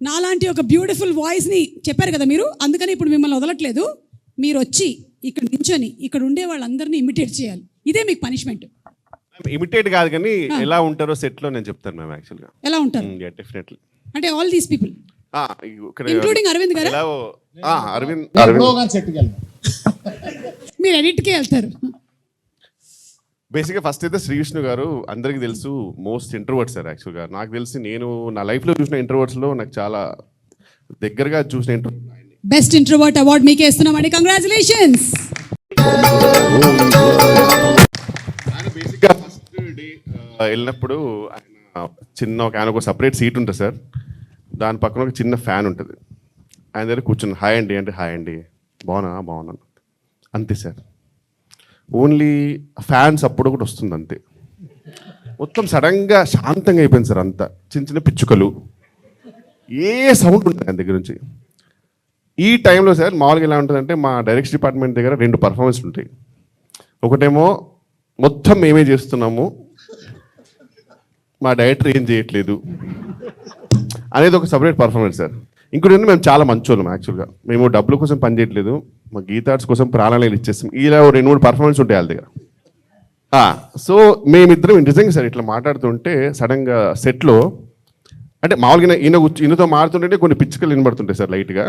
నాలాంటి ఒక బ్యూటిఫుల్ వాయిస్ ని చెప్పారు కదా మీరు, అందుకని ఇప్పుడు మిమ్మల్ని వదలట్లేదు. మీరు వచ్చి ఇక్కడ నించొని ఇక్కడ ఉండే వాళ్ళందరినీ ఇమిటేట్ చేయాలి. ఇదే మీకు పనిష్మెంట్. ఇమిటేట్ కాదు కానీ ఎలా ఉంటారో సెట్ లో నేను చెప్తాను మ్యామ్. యాక్చువల్గా ఎలా ఉంటారు? డెఫినెట్లీ. అంటే ఆల్ దీస్ పీపుల్ ఇక్కడ ఇంక్లూడింగ్ అరవింద్ గారు. అరవింద్ మీరు ఎడిట్కే వెళ్తారు. బేసిక్గా ఫస్ట్ అయితే శ్రీ విష్ణు గారు అందరికీ తెలుసు మోస్ట్ ఇంట్రోవర్ట్ సార్. యాక్చువల్గా నాకు తెలిసి నేను నా లైఫ్లో చూసిన ఇంట్రోవర్ట్స్లో నాకు చాలా దగ్గరగా చూసిన బెస్ట్ ఇంట్రోవర్ట్ అవార్డ్ మీకే ఇస్తున్నామండి. కంగ్రాచులేషన్స్. ఆయన బేసిక్గా ఫస్ట్ డే వెళ్ళినప్పుడు ఆయన ఒక సపరేట్ సీట్ ఉంటుంది సార్. దాని పక్కన ఒక చిన్న ఫ్యాన్ ఉంటుంది. ఆయన దగ్గర కూర్చుని హాయ్ అండి అంటే హాయ్ అండి బాగున్నాను అంతే సార్. ఓన్లీ ఫ్యాన్స్ అప్పుడు కూడా వస్తుంది అంతే. మొత్తం సడన్గా శాంతంగా అయిపోయింది సార్. అంతా చిన్న చిన్న పిచ్చుకలు ఏ సౌండ్ ఉంటుంది ఆయన దగ్గర నుంచి. ఈ టైంలో సార్ మామూలుగా ఎలా ఉంటుందంటే మా డైరెక్షన్ డిపార్ట్మెంట్ దగ్గర 2 పర్ఫార్మెన్స్ ఉంటాయి. ఒకటేమో మొత్తం మేమే చేస్తున్నాము, మా డైరెక్టర్ ఏం చేయట్లేదు అనేది ఒక సపరేట్ పర్ఫార్మెన్స్ సార్. ఇంకోటి మేము చాలా మంచోళ్ళం యాక్చువల్గా. మేము డబ్బుల కోసం పని చేయట్లేదు, మా గీతార్ట్స్ కోసం ప్రాణాలు ఇచ్చేస్తాం. ఇలా 2-3 పర్ఫార్మెన్స్ ఉంటాయి వాళ్ళ దగ్గర. సో మేమిద్దరం నిజంగా సార్ ఇట్లా మాట్లాడుతుంటే సడన్గా సెట్లో అంటే మామూలుగా ఈయనతో మారుతుంటే కొన్ని పిచ్చుకలు వినబడుతుంటాయి సార్ లైట్గా.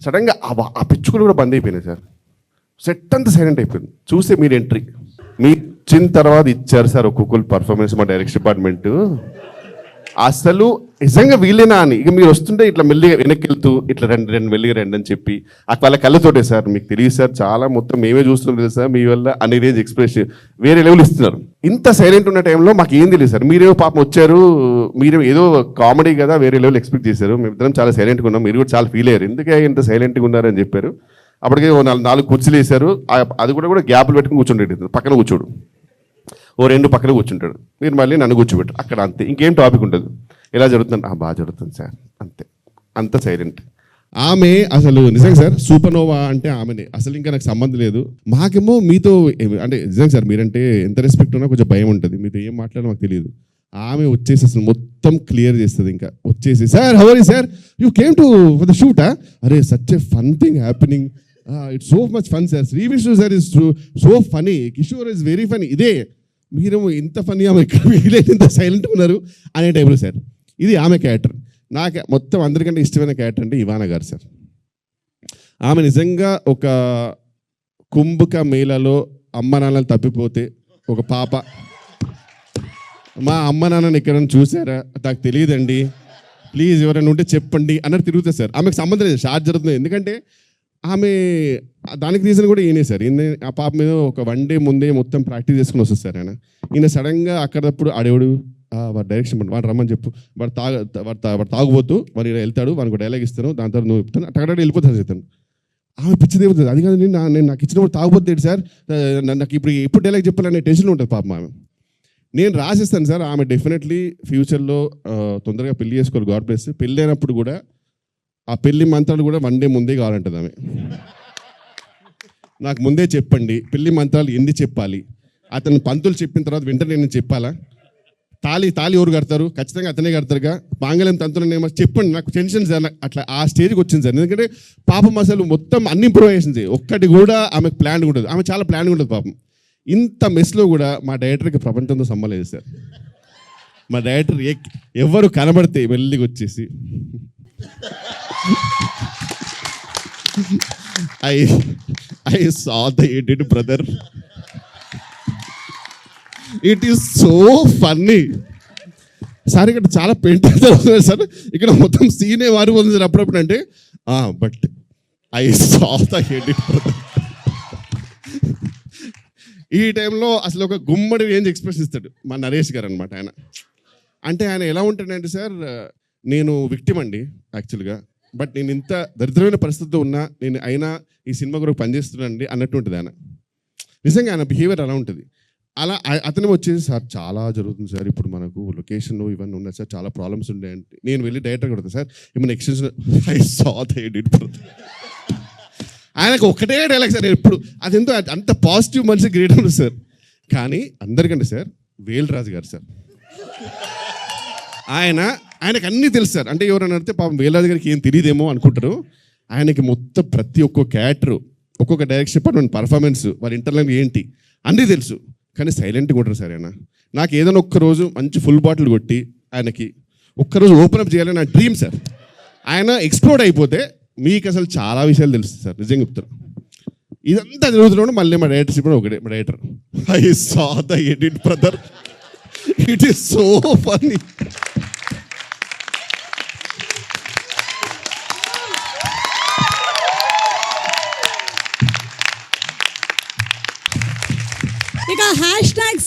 సడన్గా ఆ పిచ్చుకలు కూడా బంద్ అయిపోయినాయి సార్. సెట్ అంతా సైలెంట్ అయిపోయింది. చూస్తే మీరు ఎంట్రీ మీ వచ్చిన తర్వాత ఇచ్చారు సార్ ఒక్కొక్కరు పర్ఫార్మెన్స్ మా డైరెక్షన్ డిపార్ట్మెంట్. అసలు నిజంగా వీళ్ళేనా అని ఇక మీరు వస్తుంటే ఇట్లా మెల్లిగా వెనక్కి వెళ్తూ ఇట్లా రెండు మెల్లిగా రండి అని చెప్పి వాళ్ళ కళ్ళతోటే సార్. మీకు తెలియదు సార్, చాలా మొత్తం మేమే చూస్తున్నాం తెలుసు సార్. మీ వల్ల అన్ని రేంజ్ ఎక్స్ప్రెషన్ వేరే లెవెల్ ఇస్తున్నారు. ఇంత సైలెంట్ ఉన్న టైంలో మాకు ఏం తెలియదు సార్. మీరేమో పాపం వచ్చారు, మీరు ఏదో కామెడీ కదా వేరే లెవెల్ ఎక్స్పెక్ట్ చేశారు. మేమిద్దరం చాలా సైలెంట్గా ఉన్నాం, మీరు కూడా చాలా ఫీల్ అయ్యారు. ఎందుకే ఇంత సైలెంట్గా ఉన్నారని చెప్పారు. అప్పటికే 4 కుర్చీలు వేశారు. అది కూడా గ్యాప్లు పెట్టుకుని కూర్చుండేది. పక్కన కూర్చోడు, 2 పక్కన కూర్చుంటాడు. మీరు మళ్ళీ నన్ను కూర్చోబెట్టారు అక్కడ. అంతే, ఇంకేం టాపిక్ ఉంటుంది. ఎలా జరుగుతుంది? బాగా జరుగుతుంది సార్ అంతే. అంత సైలెంట్. ఆమె అసలు నిజంగా సార్ సూపర్నోవా అంటే ఆమెనే. అసలు ఇంకా నాకు సంబంధం లేదు. మాకేమో మీతో అంటే నిజంగా సార్ మీరంటే ఎంత రెస్పెక్ట్ ఉన్నా కొంచెం భయం ఉంటుంది. మీతో ఏం మాట్లాడో మాకు తెలియదు. ఆమె వచ్చేసి అసలు మొత్తం క్లియర్ చేస్తుంది. ఇంకా వచ్చేసి sir how are you sir, you came to for the షూటా, అరే such a fun thing happening, it's so much fun sir, Sree Vishnu sir is so funny, Kishore is very funny. ఇదే మీరేమో ఇంత ఫనీ, ఆమె ఇక్కడ ఇంత సైలెంట్గా ఉన్నారు అనే టైంలో సార్. ఇది ఆమె క్యారెక్టర్. నాకు మొత్తం అందరికంటే ఇష్టమైన క్యారెక్టర్ అంటే ఇవానా గారు సార్. ఆమె నిజంగా ఒక కుంభక మేళలో అమ్మ నాన్నలు తప్పిపోతే ఒక పాప, మా అమ్మ నాన్నని ఎక్కడైనా చూసారా, నాకు తెలియదండి, ప్లీజ్ ఎవరైనా ఉంటే చెప్పండి అన్నట్టు తిరుగుతుంది సార్. ఆమెకు సంబంధం లేదు, షార్ట్ జరుగుతుంది. ఎందుకంటే ఆమె దానికి రీజన్ కూడా ఈయనే సార్. ఈయన ఆ పాప మీద ఒక 1 డే ముందే మొత్తం ప్రాక్టీస్ చేసుకుని వస్తుంది సార్. ఈయన సడన్గా అక్కడప్పుడు ఆడేవాడు వాడు డైరెక్షన్ వాడు రమ్మని చెప్పు, వాడు తాగుబోతూ వాడు ఇలా వెళ్తాడు, వాడికి డైలాగ్ ఇస్తాను, దాని తర్వాత నువ్వు చెప్తాను, అక్కడ వెళ్ళిపోతాను చెప్తాను. ఆమె పిచ్చిదే ఉంటుంది. అది కాదు నేను నాకు ఇచ్చినప్పుడు తాగుబోతుంది సార్, నాకు ఎప్పుడు డైలాగ్ చెప్పాలనే టెన్షన్ ఉంటుంది పాపం ఆమె. నేను రాసిస్తాను సార్. ఆమె డెఫినెట్లీ ఫ్యూచర్లో తొందరగా పెళ్లి చేసుకోవాలి, గాడ్ బ్లెస్. పెళ్ళి అయినప్పుడు కూడా ఆ పెళ్లి మంత్రాలు కూడా 1 డే ముందే కావాలంటుంది ఆమె. నాకు ముందే చెప్పండి పెళ్లి మంత్రాలు ఎన్ని చెప్పాలి, అతను పంతులు చెప్పిన తర్వాత వెంటనే నేను చెప్పాలా, తాళి ఎవరు కడతారు, ఖచ్చితంగా అతనే కడతారుగా, మాంగళ్యం తంతులు ఏమో చెప్పండి, నాకు టెన్షన్ సార్. అట్లా ఆ స్టేజ్కి వచ్చింది సార్. ఎందుకంటే పాపం అసలు మొత్తం అన్ని ఇంప్రూవైజేషన్స్, ఒక్కటి కూడా ఆమెకు ప్లాన్ ఉంటుంది. ఆమె చాలా ప్లాన్ ఉంటుంది పాపం. ఇంత మెస్లో కూడా మా డైరెక్టర్కి ప్రపంచంతో సంబంధం లేదు సార్. మా డైరెక్టర్ ఎవరు కనబడితే వెళ్ళికి వచ్చేసి I saw the edit, brother. It is so funny. Sir ఇక్కడ చాలా పెయింట్ అవుతుంది సార్. ఇక్కడ మొత్తం సీనే వారు ఉంది సార్ అప్పుడప్పుడు. అంటే but I saw the edit, brother. ఈ టైంలో అసలు ఒక గుమ్మడి రేంజ్ ఎక్స్ప్రెస్ ఇస్తాడు మా నరేష్ గారు అనమాట. ఆయన అంటే ఆయన ఎలా ఉంటాడంటే సార్, నేను విక్టిమ్ అండి యాక్చువల్గా, బట్ నేను ఇంత దరిద్రమైన పరిస్థితిలో ఉన్నా నేను అయినా ఈ సినిమా కొరకు పనిచేస్తున్నానండి అన్నట్టు ఉంటుంది ఆయన. నిజంగా ఆయన బిహేవియర్ అలా ఉంటుంది. అలా అతను వచ్చేసి సార్ చాలా జరుగుతుంది సార్, ఇప్పుడు మనకు లొకేషన్ ఇవన్నీ ఉన్నాయి సార్, చాలా ప్రాబ్లమ్స్ ఉండే అంటే నేను వెళ్ళి డైరెక్టర్ కొడతాను సార్, ఏమైనా extension I saw the edit. ఆయనకు ఒకటే డైలాగ్ సార్ ఎప్పుడు. అదెంతో అంత పాజిటివ్ మనిషి గ్రేట్ ఉంది సార్. కానీ అందరికంటే సార్ వేల్రాజు గారు సార్, ఆయనకు అన్నీ తెలుసు సార్. అంటే ఎవరైనా అడిగితే పాపం వేల్రాజు గారికి ఏం తెలియదేమో అనుకుంటారు. ఆయనకి మొత్తం ప్రతి ఒక్క క్యారెక్టర్, ఒక్కొక్క డైరెక్షన్ డిపార్ట్మెంట్ పర్ఫార్మెన్స్, వాళ్ళ ఇంటర్నల్ ఏంటి అన్నీ తెలుసు. కానీ సైలెంట్గా ఉంటారు సార్ ఆయన. నాకు ఏదైనా ఒక్కరోజు మంచి ఫుల్ బాటిల్ కొట్టి ఆయనకి ఒక్కరోజు ఓపెన్ అప్ చేయాలని నా డ్రీమ్ సార్. ఆయన ఎక్స్ప్లోర్డ్ అయిపోతే మీకు అసలు చాలా విషయాలు తెలుస్తుంది సార్, నిజంగా చెప్తారు. ఇదంతా జరుగుతున్నాడు. మళ్ళీ మా డైరెక్టర్ ఇప్పుడు ఒకటే, మా director I saw the edit, brother. It is so funny.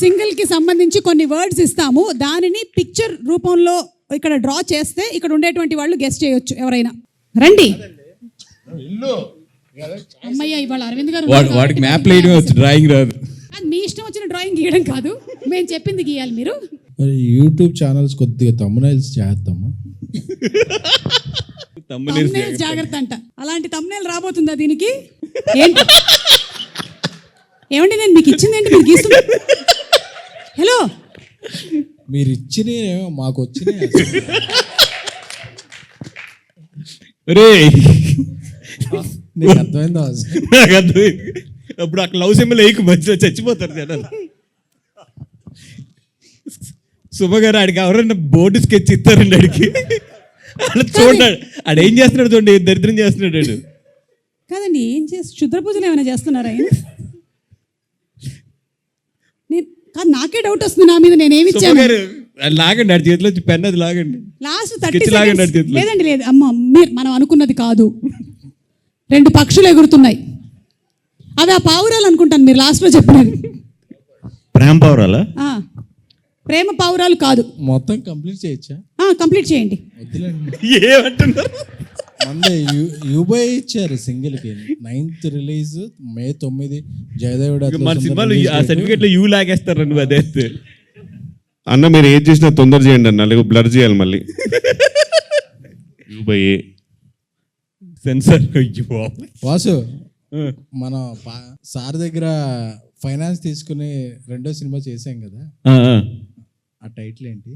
సింగిల్కి సంబంధించి కొన్ని వర్డ్స్ ఇస్తాము, దానిని పిక్చర్ రూపంలో ఇక్కడ డ్రా చేస్తే ఇక్కడ ఉండేటువంటి వాళ్ళు గెస్ట్ చేయొచ్చు ఎవరైనా. రండి. అమ్మయ్య, ఇవాళ అరవింద్ గారు వాడికి మ్యాప్ వేయడం వచ్చు, డ్రాయింగ్ రాదు. మీ ఇష్టం వచ్చిన డ్రాయింగ్ గీయడం కాదు, మేము చెప్పింది గీయాలి మీరు. యూట్యూబ్ ఛానల్స్ కొద్దిగా తమ్మునైల్స్ చేద్దామా? thumbnails జాగ్రత్త అంట. అలాంటి thumbnail రాబోతుందా దీనికి? ఏంటి ఏమండి నేను మీకు ఇచ్చిందేంటి మీరు గీస్తున్నా? హలో, మీరు ఇచ్చిన మాకు వచ్చినాయి. నీకు అర్థమైందా? నాకు అర్థమైంది. అప్పుడు అక్కడ లవ్ సింబల్ వేయకు, మధ్యలో చచ్చిపోతారు జనాలు. శుభ గారు ఆడికి ఎవరన్నా బోర్డు స్కెచ్ ఇస్తారండి ఆడికి. అలా చూడండి ఆడు ఏం చేస్తున్నాడు, చూడండి ఏం దరిద్రం చేస్తున్నాడు ఆడు. కాదండి, ఏం చేసి క్షుద్ర పూజలు ఏమైనా చేస్తున్నారా ఆయన? కాదు, నాకే డౌట్ వస్తుంది నా మీద. నేనేమి ఇచ్చాను? లాగండి ఆడి చేతిలో పెన్, అది లాగండి. Last 30 seconds. లేదండి లేదు అమ్మ, మీరు మనం అనుకున్నది కాదు. 2 పక్షులు ఎగురుతున్నాయి, అవి ఆ పావురాలు అనుకుంటాను మీరు లాస్ట్లో చెప్పినది. ప్రేమ పావురాలా? ప్రేమ పావురాలు కాదు. మొత్తం కంప్లీట్ చేయొచ్చా? కంప్లీట్ చేయండి. ఏమంటున్నారు? మందే యూబై ఇచ్చారు సింగిల్కి. 9th release, May 9 జయదేవుడు. మన సినిమాలు ఆ సర్టిఫికెట్లో యూ లాగేస్తారు నువ్వు అదే. అన్న మీరు ఏది చేసినా తొందర చేయండి అన్న, లేకపోతే బ్లర్ చేయాలి మళ్ళీ. యూబై సెన్సార్. వాసు, మన సార్ దగ్గర ఫైనాన్స్ తీసుకుని 2వ సినిమా చేసాం కదా, ఆ టైటిల్ ఏంటి?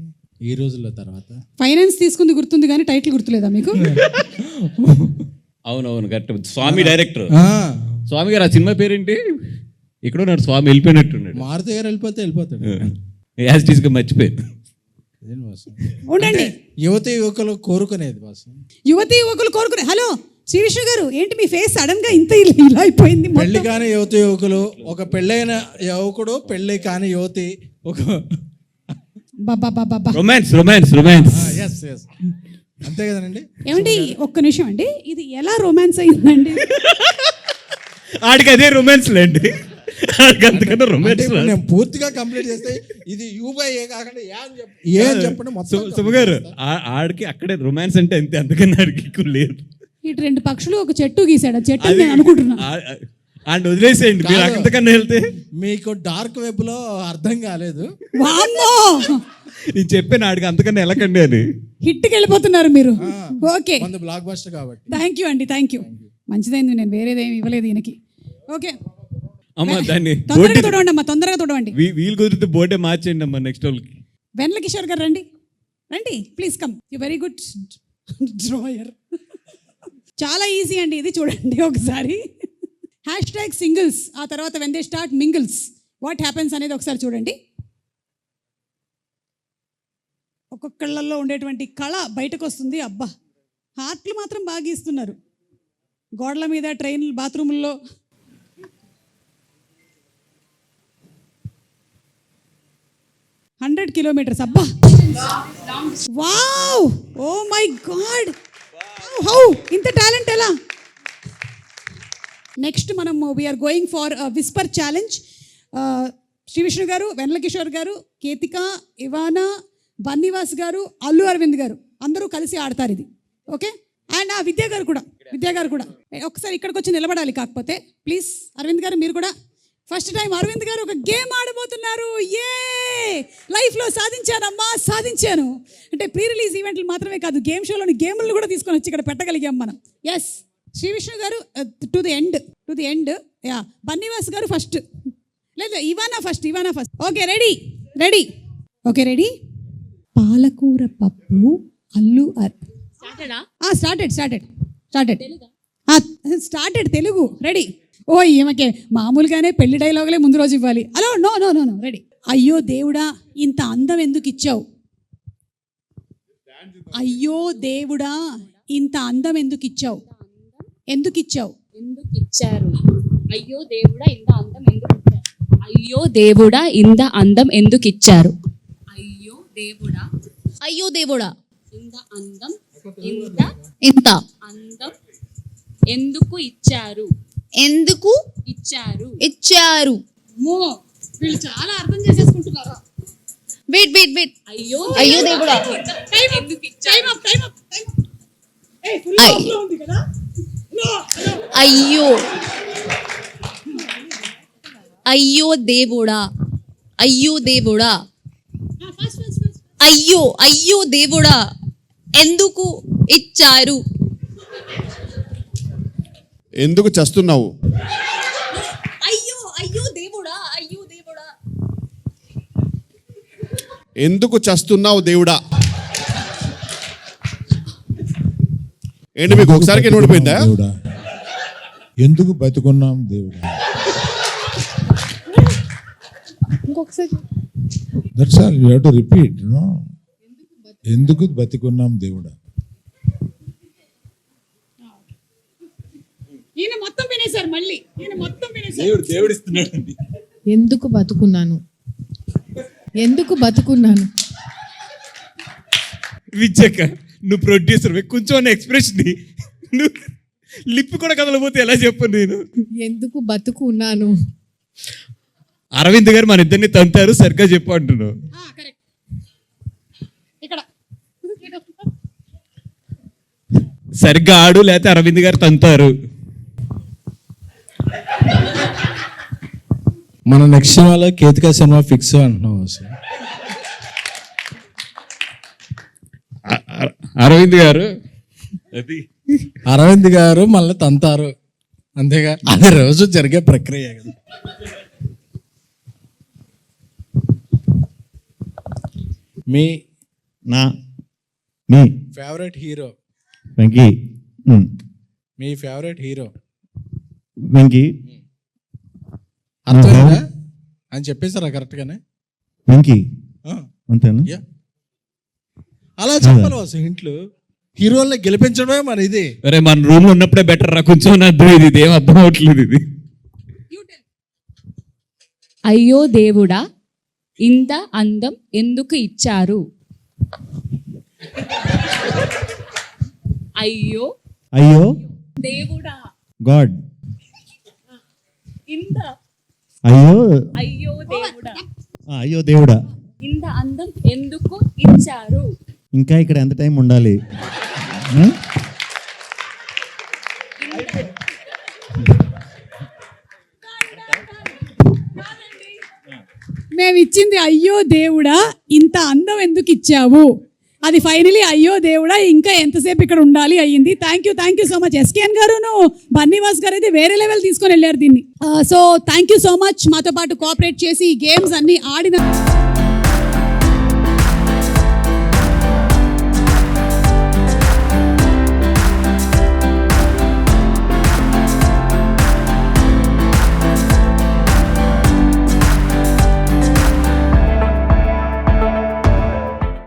ఈ రోజుల్లో తర్వాత ఫైనాన్స్ తీసుకుంది గుర్తుంది కానీ టైటిల్ గుర్తులేదా మీకు? అవునవును కరెక్ట్. స్వామి డైరెక్టర్ స్వామి గారు. ఆ సినిమా పేరేంటి? ఇక్కడ ఉన్నాడు స్వామి, వెళ్ళిపోయినట్టున్నాడు. మారుతి గారు వెళ్ళిపోతాడు. యాజ్ టీస్గా మర్చిపోయాడు. ఉండండి. యువతి యువకులు కోరుకునేది బాసు. యువతి యువకులు కోరుకునే. హలో శ్రీ విష్ణు గారు, ఏంటి మీ ఫేస్ సడన్ గా ఇంత ఇలా అయిపోయింది? పెళ్లి కాని యువతి యువకులు, ఒక పెళ్ళైన యువకుడు, పెళ్లి కాని యువతి, ఒక రొమాన్స్ రొమాన్స్ రొమాన్స్. అంతే కదండి. ఏమండి ఒక్క నిమిషం అండి, ఇది ఎలా రొమాన్స్ అయిందండి? ఆడికి అదే రొమాన్స్ లేండి, అంతకన్నా రొమాన్స్. నేను పూర్తిగా కంప్లీట్ చేస్తే ఇది యూబై కాకుండా ఏం చెప్పండి మొత్తం. శుభ గారు ఆడికి అక్కడే రొమాన్స్ అంటే అంతే, అంతకన్నా ఆడికి లేదు. ఇటు 2 పక్షులు ఒక చెట్టు గీసాడు, ఆ చెట్టు నేను అనుకుంటున్నా. అండ్ వదిలేసేయండి మీరు, అంతకన్నా వెళ్తే. మీకు డార్క్ వెబ్ లో అర్థం కాలేదు. నేను చెప్పాను ఆడికి అంతకన్నా వెళ్ళకండి అని. హిట్కి వెళ్ళిపోతున్నారు మీరు. ఓకే, బ్లాక్ బస్టర్ కాబట్టి. థ్యాంక్ యూ అండి, థ్యాంక్ యూ. మంచిదైంది, నేను వేరేదేమి ఇవ్వలేదు ఈయనకి. ఓకే అమ్మా, దాన్ని తొందరగా తొడవండి అమ్మా, తొందరగా తొడవండి. వీలు కుదిరితే బోర్డే మార్చేయండి అమ్మా నెక్స్ట్ వాళ్ళకి. వెన్నెల కిషోర్ గారు రండి, రండి please come. You very good drawer. చాలా ఈజీ అండి ఇది, చూడండి ఒకసారి. #singles, ఆ తర్వాత when they start mingles what happens అనేది ఒకసారి చూడండి. ఒక్కొక్కళ్ళల్లో ఉండేటువంటి కళ బయటకు వస్తుంది. అబ్బా, హార్ట్లు మాత్రం బాగా ఇస్తున్నారు. గోడల మీద, ట్రైన్, బాత్రూముల్లో. $100 kilometers. అబ్బా, wow, oh my god, how ఇంత టాలెంట్ ఎలా? నెక్స్ట్ మనం we are going for whisper challenge. Shri Vishnu garu, Vennela Kishore గారు, కేతిక, ఇవానా, బన్నీవాస్ గారు, అల్లు అరవింద్ గారు అందరూ కలిసి ఆడతారు ఇది. ఓకే, అండ్ విద్యా గారు కూడా ఒకసారి ఇక్కడికి వచ్చి నిలబడాలి. కాకపోతే ప్లీజ్ అరవింద్ గారు మీరు కూడా. ఫస్ట్ టైం అరవింద్ గారు ఒక గేమ్ ఆడబోతున్నారు. లైఫ్లో సాధించానమ్మా, సాధించాను అంటే ప్రీ రిలీజ్ ఈవెంట్లు మాత్రమే కాదు, గేమ్ షోలోని గేములను కూడా తీసుకొని వచ్చి ఇక్కడ పెట్టగలిగాం మనం. Yes, Shri Vishnu garu to the end. Ya, Bunny Vas garu first, లేదు Ivana first. Okay, ready. Okay, ready. పాలకూర పప్పు, అల్లు స్టార్టెడ్ తెలుగు. రెడీ. ఓ ఈమెకే మామూలుగానే పెళ్లి డైలాగులే ముందు రోజు ఇవ్వాలి. Hello, no, ready. అయ్యో దేవుడా, ఇంత అందం ఎందుకు ఇచ్చావు? అయ్యో దేవుడా, ఇంత అందం ఎందుకు ఇచ్చావు? ఎందుకు ఇచ్చారు? అయ్యో దేవుడా, ఇంత అందం ఎందుకు ఇచ్చారు? అయ్యో దేవుడా, ఇంత అందం ఎందుకు ఇచ్చారు? అయ్యో దేవుడా, ఇంత అందం ఇంత అందం ఎందుకు ఇచ్చారు? ఎందుకు ఇచ్చారు? ఇచ్చారు? మో వీళ్ళు చాలా అర్థం చేసేసుకుంటున్నారు. వెయిట్ వెయిట్ వెయిట్ అయ్యో అయ్యో దేవుడా టైం అప్. ఏ ఫుల్ లో ఉంది కదా. అయ్యో అయ్యో దేవుడా అయ్యో దేవుడా అయ్యో అయ్యో దేవుడా ఎందుకు ఇచ్చారు? ఎందుకు చస్తున్నావు? అయ్యో అయ్యో దేవుడా అయ్యో దేవుడా ఎందుకు చస్తున్నావు దేవుడా? ఏంటి మీకు ఒకసారికి నోడిపోయిందా? దేవుడా ఎందుకు బతుకున్నాం దేవుడా? ఇంకొకసారి that's all you have to repeat no. ఎందుకు బతుకున్నాం దేవుడా? ఈయన మొత్తం వినేశారు మళ్ళీ. ఈయన మొత్తం వినేశారు. దేవుడు ఇస్తున్నాడు. ఎందుకు బతుకున్నాను, ఎందుకు బతుకున్నాను. విచ్చక్క నువ్వు ప్రొడ్యూసర్ కొంచెం ఎక్స్ప్రెషన్ నువ్వు లిప్ కూడా కదలపోతే ఎలా చెప్పను నేను. ఎందుకు బతుకున్నాను. అరవింద్ గారు మన ఇద్దరిని తంతారు, సరిగ్గా చెప్పు అంటున్నావు. ఇక్కడ సరిగ్గా ఆడు, లేకపోతే అరవింద్ గారు తంతారు. మన నెక్స్ట్ సినిమాలో కేతికా సినిమా ఫిక్స్ అంటున్నాం అసలు. అరవింద్ గారు అరవింద్ గారు మళ్ళీ తంతారు, అంతేగా, అది రోజు జరిగే ప్రక్రియ కదా. మీ మీ ఫేవరెట్ హీరో వెంకీ. మీ ఫేవరెట్ హీరో వెంకీ అర్థమైందా అని చెప్పేసారా కరెక్ట్గానే? వెంకీ ఆ. అంతేనా? యా. అలా చెప్పాలి వాసు. ఇంట్లో హీరోల్ని గెలిపించడమే మన ఇది. అరే మన రూమ్ లో ఉన్నప్పుడే బెటర్ రా, కొంచెం అర్థం ఇది ఏం అర్థం అవట్లేదు ఇది. అయ్యో దేవుడా ఇంత అందం ఎందుకు ఇచ్చారు? అయ్యో అయ్యో దేవుడా గాడ్. ఇంత అయ్యో అయ్యో దేవుడా అయ్యో దేవుడా ఇంత అందం ఎందుకు ఇచ్చారు? ఇంకా ఇక్కడ ఎంత టైం ఉండాలి? మేము ఇచ్చింది అయ్యో దేవుడా ఇంత అందం ఎందుకు ఇచ్చావు, అది ఫైనలీ అయ్యో దేవుడా ఇంకా ఎంతసేపు ఇక్కడ ఉండాలి అయ్యింది. Thank you so much. SKN గారును బన్నీవాస్ గారు అయితే వేరే లెవెల్ తీసుకొని వెళ్ళారు దీన్ని. So thank you so much మాతో పాటు కోఆపరేట్ చేసి ఈ గేమ్స్ అన్ని ఆడిన